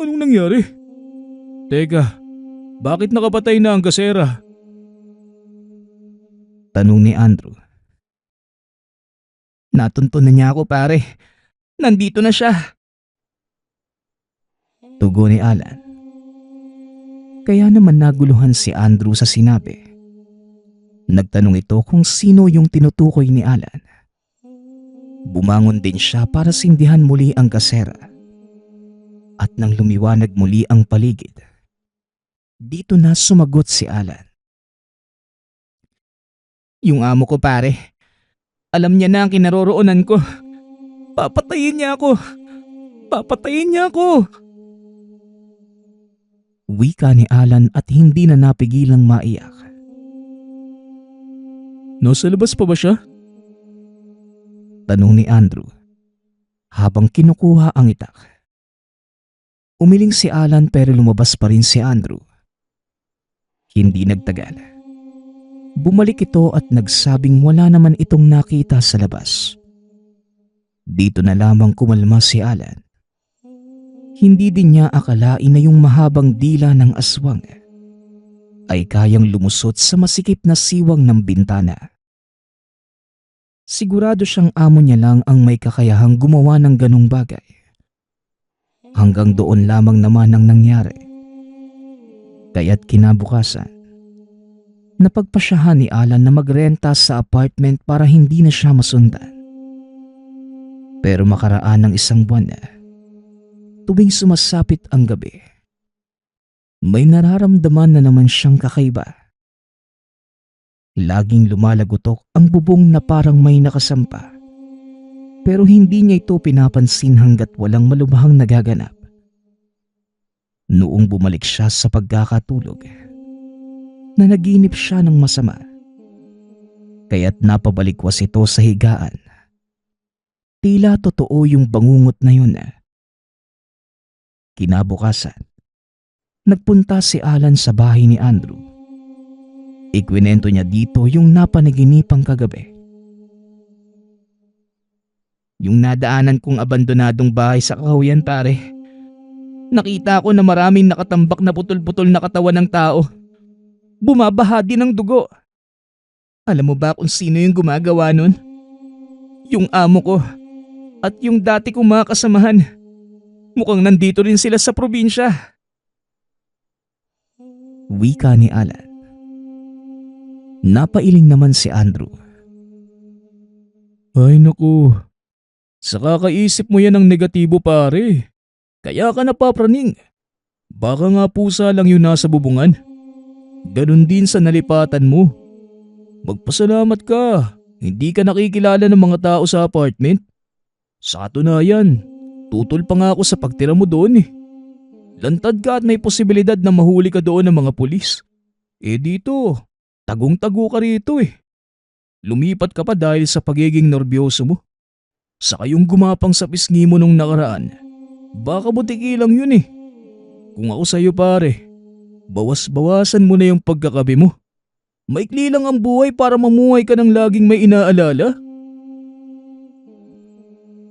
Anong nangyari? Teka, bakit nakapatay na ang gasera? Tanong ni Andrew. Natunto na niya ako pare. Nandito na siya. Tugon ni Alan. Kaya naman naguluhan si Andrew sa sinabi. Nagtanong ito kung sino yung tinutukoy ni Alan. Bumangon din siya para sindihan muli ang kasera. At nang lumiwanag muli ang paligid, dito na sumagot si Alan. Yung amo ko pare, alam niya na ang kinaroroonan ko. Papatayin niya ako. Papatayin niya ako. Wika ni Alan at hindi na napigilang maiyak. Nasa labas pa ba siya? Tanong ni Andrew habang kinukuha ang itak. Umiling si Alan pero lumabas pa rin si Andrew. Hindi nagtagal. Bumalik ito at nagsabing wala naman itong nakita sa labas. Dito na lamang kumalma si Alan. Hindi din niya akalain na yung mahabang dila ng aswang ay kayang lumusot sa masikip na siwang ng bintana. Sigurado siyang amo niya lang ang may kakayahang gumawa ng ganong bagay. Hanggang doon lamang naman ang nangyari. Kaya't kinabukasan, napagpasyahan ni Alan na magrenta sa apartment para hindi na siya masundan. Pero makaraan ng isang buwan na, tuwing sumasapit ang gabi, may nararamdaman na naman siyang kakaiba. Laging lumalagotok ang bubong na parang may nakasampa. Pero hindi niya ito pinapansin hanggat walang malubhang nagaganap. Noong bumalik siya sa pagkakatulog, nanaginip siya ng masama. Kaya't napabalikwas ito sa higaan. Tila totoo yung bangungot na yun. Kinabukasan, nagpunta si Alan sa bahay ni Andrew. Ikwinento niya dito yung napanaginipang kagabi. Yung nadaanan kong abandonadong bahay sa Kahuyan, pare. Nakita ko na maraming nakatambak na putol-putol na katawan ng tao. Bumabaha din ng dugo. Alam mo ba kung sino yung gumagawa nun? Yung amo ko at yung dati kong mga kasamahan. Mukhang nandito rin sila sa probinsya. Wika ni Alan. Napailing naman si Andrew. Ay naku, sa kakaisip mo yan ng negatibo pare. Kaya ka napapraning. Baka nga pusa lang yung nasa bubungan. Ganon din sa nalipatan mo. Magpasalamat ka. Hindi ka nakikilala ng mga tao sa apartment. Sa katunayan, tutol pa nga ako sa pagtira mo doon eh. Lantad ka at may posibilidad na mahuli ka doon ng mga pulis. Dito, tagong-tago ka rito eh. Lumipat ka pa dahil sa pagiging nerbyoso mo. Saka yung gumapang sa pisngi mo nung nakaraan. Baka butiki lang yun eh. Kung ako sa'yo pare, bawas-bawasan mo na yung pagkakabi mo. Maikli lang ang buhay para mamuhay ka ng laging may inaalala.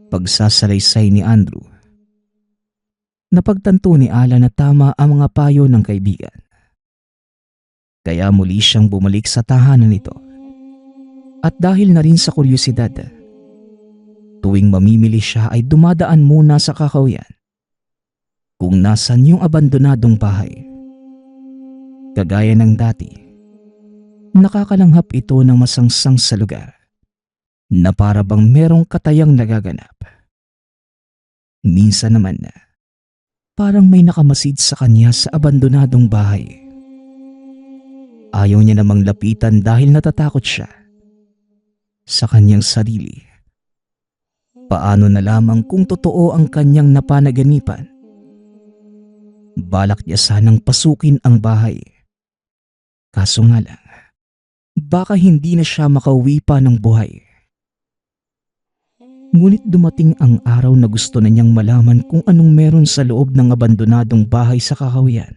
Pagsasalaysay ni Andrew, napagtanto ni Alan na tama ang mga payo ng kaibigan. Kaya muli siyang bumalik sa tahanan nito. At dahil na rin sa kuryosidad, tuwing mamimili siya ay dumadaan muna sa Kakahuyan kung nasan yung abandonadong bahay. Kagaya ng dati, nakakalanghap ito ng masangsang sa lugar na para bang merong katayang nagaganap. Minsan naman parang may nakamasid sa kanya sa abandonadong bahay. Ayaw niya namang lapitan dahil natatakot siya sa kanyang sarili. Paano na lamang kung totoo ang kanyang napanaganipan? Balak niya sanang pasukin ang bahay. Kaso nga lang, baka hindi na siya makauwi pa ng buhay. Ngunit dumating ang araw na gusto na niyang malaman kung anong meron sa loob ng abandonadong bahay sa Kakahuyan.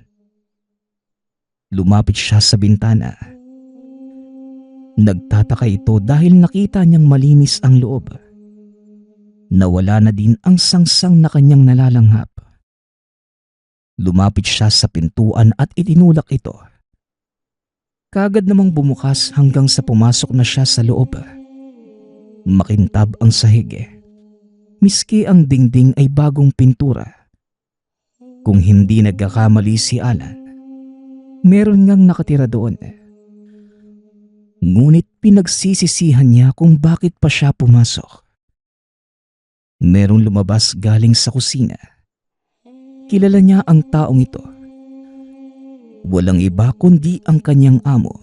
Lumapit siya sa bintana. Nagtataka ito dahil nakita niyang malinis ang loob. Nawala na din ang sangsang na kanyang nalalanghap. Lumapit siya sa pintuan at itinulak ito. Kaagad namang bumukas hanggang sa pumasok na siya sa loob. Makintab ang sahig. Miski ang dingding ay bagong pintura. Kung hindi nagkakamali si Alan, meron ngang nakatira doon. Ngunit pinagsisisihan niya kung bakit pa siya pumasok. Merong lumabas galing sa kusina. Kilala niya ang taong ito. Walang iba kundi ang kanyang amo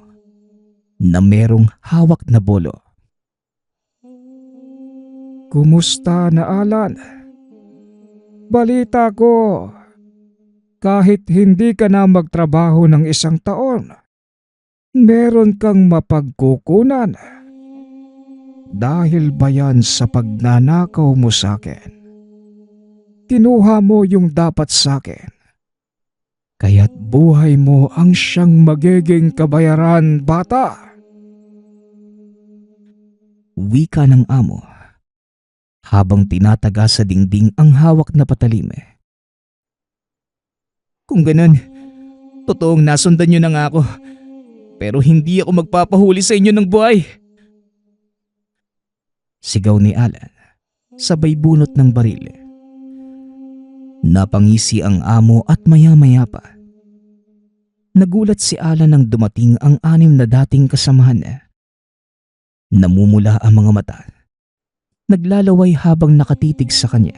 na merong hawak na bolo. Kumusta na Alan? Balita ko, kahit hindi ka na magtrabaho ng 1 taon, meron kang mapagkukunan. Dahil ba yan sa pagnanakaw mo sa akin? Kinuha mo yung dapat sa akin. Kaya't buhay mo ang siyang magiging kabayaran, bata. Wika ng amo habang tinataga sa dingding ang hawak na patalim. Kung ganun, totoong nasundan niyo na nga ako. Pero hindi ako magpapahuli sa inyo ng buhay. Sigaw ni Alan, sabay bunot ng baril. Napangisi ang amo at maya-maya pa. Nagulat si Alan nang dumating ang 6 na dating kasamahan. Namumula ang mga mata. Naglalaway habang nakatitig sa kanya.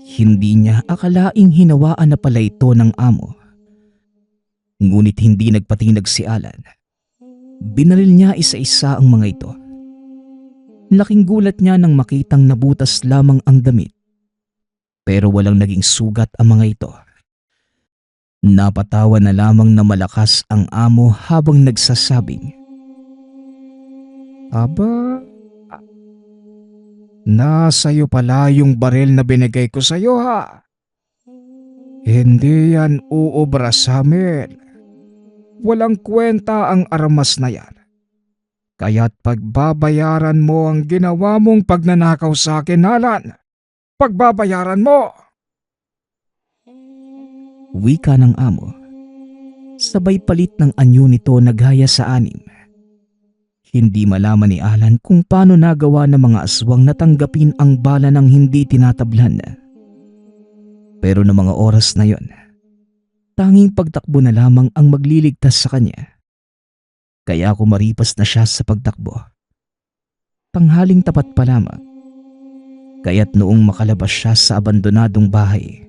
Hindi niya akalaing hinawaan na pala ito ng amo. Ngunit hindi nagpatinag si Alan. Binaril niya isa-isa ang mga ito. Laking gulat niya nang makitang nabutas lamang ang damit. Pero walang naging sugat ang mga ito. Napatawa na lamang na malakas ang amo habang nagsasabing, Aba, nasa'yo pala yung baril na binigay ko sa'yo ha. Hindi yan uubra sa amin. Walang kwenta ang armas na yan. Kaya't pagbabayaran mo ang ginawa mong pagnanakaw sa akin, Alan. Pagbabayaran mo! wika ng amo. Sabay palit ng anyo nito naghaya sa anim. Hindi malaman ni Alan kung paano nagawa ng mga aswang na tanggapin ang bala ng hindi tinatablan. Pero ng mga oras na yon, tanging pagtakbo na lamang ang magliligtas sa kanya. Kaya kumaripas na siya sa pagtakbo. Tanghaling tapat pa lamang. Kaya't noong makalabas siya sa abandonadong bahay,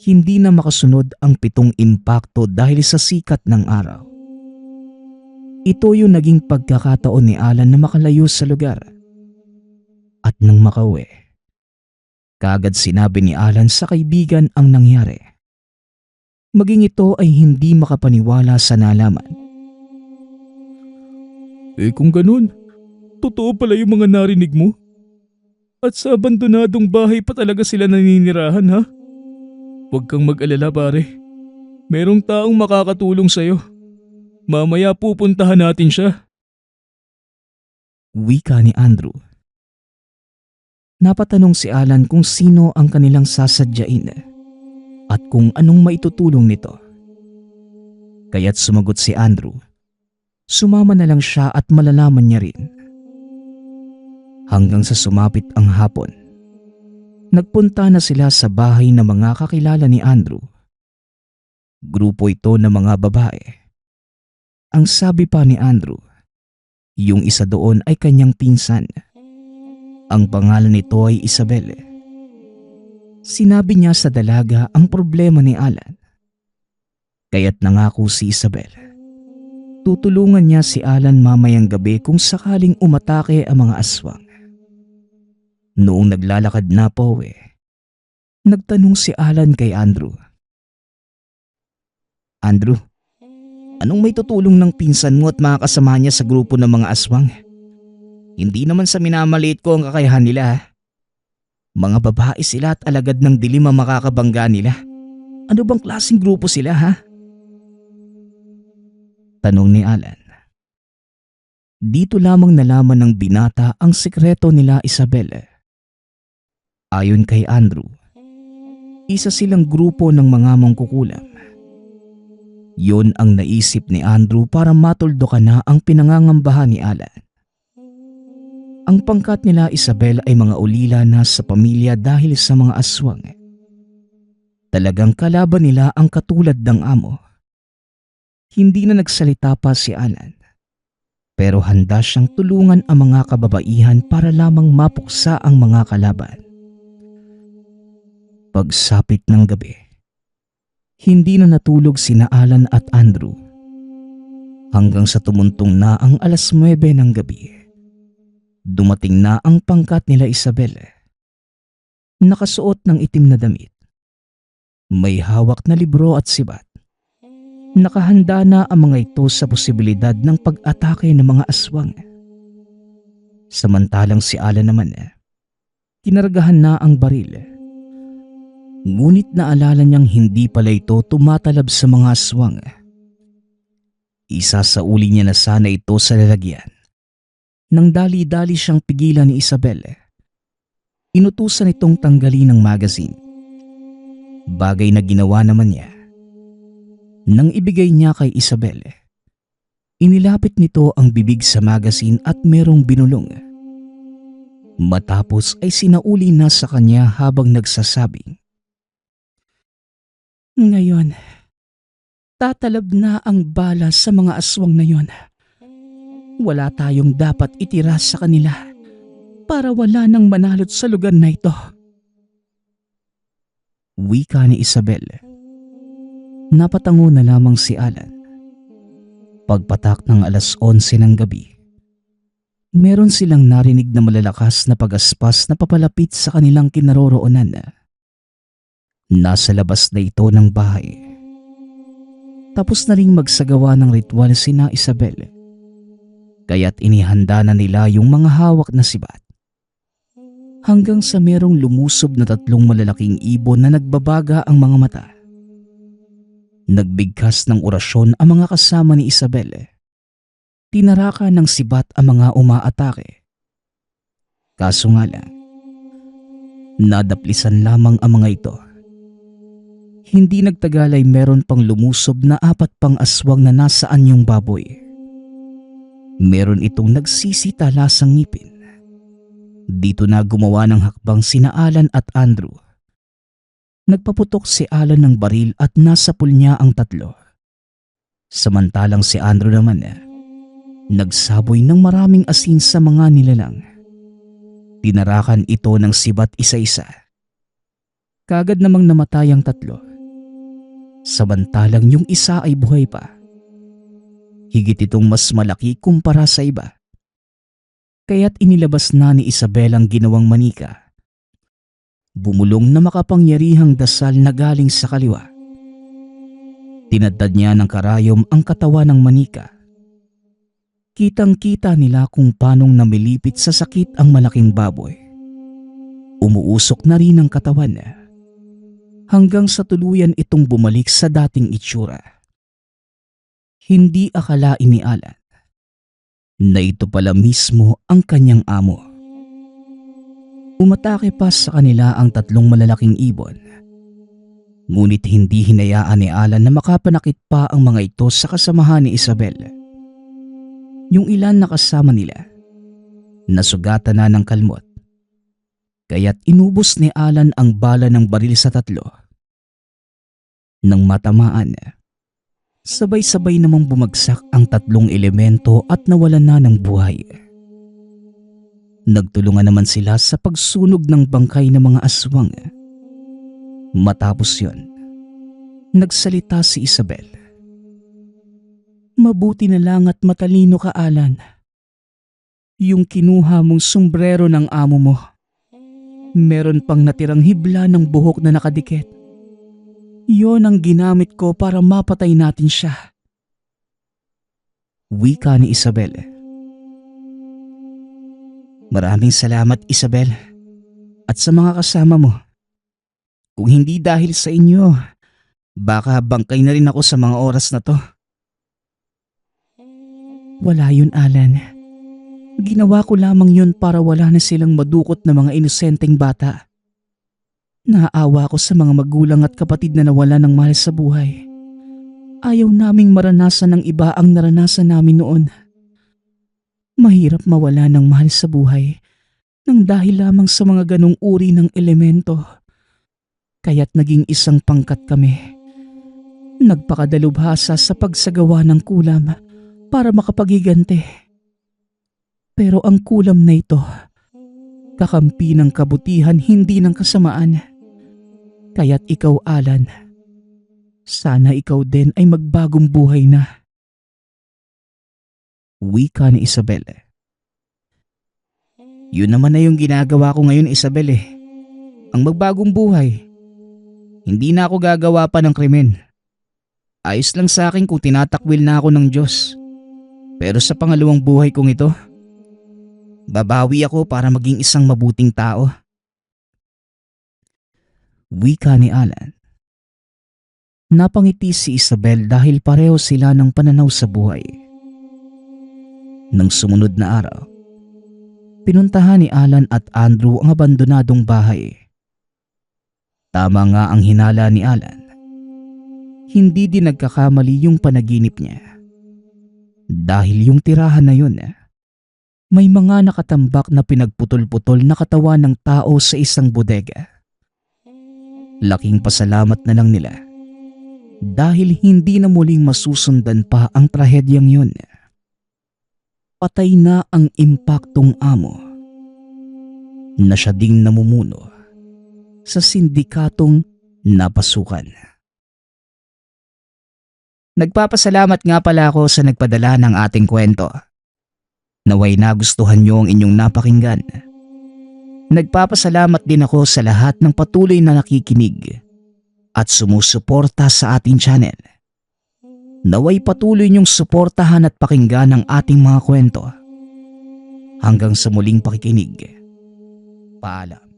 hindi na makasunod ang 7 impakto dahil sa sikat ng araw. Ito yung naging pagkakataon ni Alan na makalayo sa lugar. At nang makauwi, kaagad sinabi ni Alan sa kaibigan ang nangyari. Maging ito ay hindi makapaniwala sa nalaman. Kung ganun, totoo pala yung mga narinig mo? At sa abandonadong bahay pa talaga sila naninirahan ha? Huwag kang mag-alala pare. Merong taong makakatulong sa'yo. Mamaya pupuntahan natin siya. Wika ni Andrew. Napatanong si Alan kung sino ang kanilang sasadyain at kung anong maitutulong nito. Kaya't sumagot si Andrew. Sumama na lang siya at malalaman niya rin. Hanggang sa sumapit ang hapon, nagpunta na sila sa bahay ng mga kakilala ni Andrew. Grupo ito ng mga babae. Ang sabi pa ni Andrew, yung isa doon ay kanyang pinsan. Ang pangalan nito ay Isabel. Sinabi niya sa dalaga ang problema ni Alan. Kaya't nangako si Isabel. Tutulungan niya si Alan mamayang gabi kung sakaling umatake ang mga aswang. Noong naglalakad na po nagtanong si Alan kay Andrew. Andrew, anong may tutulong ng pinsan mo at mga kasama niya sa grupo ng mga aswang? Hindi naman sa minamaliit ko ang kakayahan nila. Mga babae sila at alagad ng dilim ang makakabangga nila. Ano bang klaseng grupo sila ha? Tanong ni Alan. Dito lamang nalaman ng binata ang sekreto nila Isabel. Ayon kay Andrew, isa silang grupo ng mga mangkukulam. Yon ang naisip ni Andrew para matuldukan na ang pinangangambahan ni Alan. Ang pangkat nila Isabel ay mga ulila na sa pamilya dahil sa mga aswang. Talagang kalaban nila ang katulad ng amo. Hindi na nagsalita pa si Alan. Pero handa siyang tulungan ang mga kababaihan para lamang mapuksa ang mga kalaban. Pagsapit ng gabi, hindi na natulog sina Alan at Andrew. Hanggang sa tumuntong na ang 9:00 ng gabi, dumating na ang pangkat nila Isabel. Nakasuot ng itim na damit. May hawak na libro at sibat. Nakahanda na ang mga ito sa posibilidad ng pag-atake ng mga aswang. Samantalang si Alan naman, kinargahan na ang baril. Ngunit naalala niyang hindi pala ito tumatalab sa mga aswang. Isasauli niya na sana ito sa lalagyan. Nang dali-dali siyang pigilan ni Isabel, inutusan itong tanggalin ang magazine. Bagay na ginawa naman niya. Nang ibigay niya kay Isabel, inilapit nito ang bibig sa magazine at merong binulong. Matapos ay sinauli na sa kanya habang nagsasabing, "Ngayon, tatalab na ang bala sa mga aswang na yon. Wala tayong dapat itira sa kanila para wala nang manalot sa lugar na ito." Wika ni Isabel. Napatango na lamang si Alan. Pagpatak ng 11:00 ng gabi, meron silang narinig na malalakas na pagaspas na papalapit sa kanilang kinaroroonan. Nasa labas na ito ng bahay. Tapos na ring magsagawa ng ritual sina Isabel. Kaya't inihanda na nila yung mga hawak na sibat. Hanggang sa merong lumusob na 3 malalaking ibon na nagbabaga ang mga mata. Nagbigkas ng orasyon ang mga kasama ni Isabel. Tinaraka ng sibat ang mga umaatake. Kaso nga lang, nadaplisan lamang ang mga ito. Hindi nagtagal ay meron pang lumusob na 4 pang aswang na nasa anyong baboy. Meron itong nagsisitalasang ngipin. Dito na gumawa ng hakbang sina Alan at Andrew. Nagpaputok si Alan ng baril at nasapul niya ang 3. Samantalang si Andrew naman nagsaboy ng maraming asin sa mga nilalang. Tinarakan ito ng sibat isa-isa. Kagad namang namatay ang 3. Samantalang yung isa ay buhay pa. Higit itong mas malaki kumpara sa iba. Kaya't inilabas na ni Isabel ang ginawang manika. Bumulong na makapangyarihang dasal na galing sa kaliwa. Tinadtad niya ng karayom ang katawan ng manika. Kitang-kita nila kung paanong namilipit sa sakit ang malaking baboy. Umuusok na rin ang katawan hanggang sa tuluyan itong bumalik sa dating itsura. Hindi akalain ni Alan na ito pala mismo ang kanyang amo. Umatake pa sa kanila ang 3 malalaking ibon. Ngunit hindi hinayaan ni Alan na makapanakit pa ang mga ito sa kasamahan ni Isabel. Yung ilan na kasama nila, nasugatan na ng kalmot. Kaya't inubos ni Alan ang bala ng baril sa 3. Nang matamaan, sabay-sabay namang bumagsak ang 3 elemento at nawalan na ng buhay. Nagtulungan naman sila sa pagsunog ng bangkay ng mga aswang. Matapos yon, nagsalita si Isabel. Mabuti na lang at matalino ka, Alan. Yung kinuha mong sombrero ng amo mo, meron pang natirang hibla ng buhok na nakadikit. Yon ang ginamit ko para mapatay natin siya. Wika ni Isabel. Maraming salamat, Isabel, at sa mga kasama mo. Kung hindi dahil sa inyo, baka bangkay na rin ako sa mga oras na to. Wala yun, Alan. Ginawa ko lamang yun para wala na silang madukot na mga inosenteng bata. Naawa ko sa mga magulang at kapatid na nawala ng mahal sa buhay. Ayaw naming maranasan ng iba ang naranasan namin noon. Mahirap mawala ng mahal sa buhay nang dahil lamang sa mga ganong uri ng elemento. Kaya't naging isang pangkat kami. Nagpakadalubhasa sa pagsagawa ng kulam para makapagigante. Pero ang kulam na ito, kakampi ng kabutihan, hindi ng kasamaan. Kaya't ikaw, Alan, sana ikaw din ay magbagong buhay na. Wika ni Isabel. Yun naman na yung ginagawa ko ngayon, Isabel Ang magbagong buhay. Hindi na ako gagawa pa ng krimen. Ayos lang sa akin kung tinatakwil na ako ng Diyos. Pero sa pangalawang buhay kong ito, babawi ako para maging isang mabuting tao. Wika ni Alan. Napangiti si Isabel dahil pareho sila ng pananaw sa buhay. Nang sumunod na araw, pinuntahan ni Alan at Andrew ang abandonadong bahay. Tama nga ang hinala ni Alan. Hindi din nagkakamali yung panaginip niya. Dahil yung tirahan na yun, may mga nakatambak na pinagputol-putol na katawan ng tao sa isang bodega. Laking pasalamat na lang nila dahil hindi na muling masusundan pa ang trahedyang yun. Patay na ang impaktong amo na siya ding namumuno sa sindikatong napasukan. Nagpapasalamat nga pala ako sa nagpadala ng ating kwento. Naway nagustuhan niyo ang inyong napakinggan. Nagpapasalamat din ako sa lahat ng patuloy na nakikinig at sumusuporta sa ating channel. Naway patuloy niyong suportahan at pakinggan ang ating mga kwento. Hanggang sa muling pakikinig. Paalam.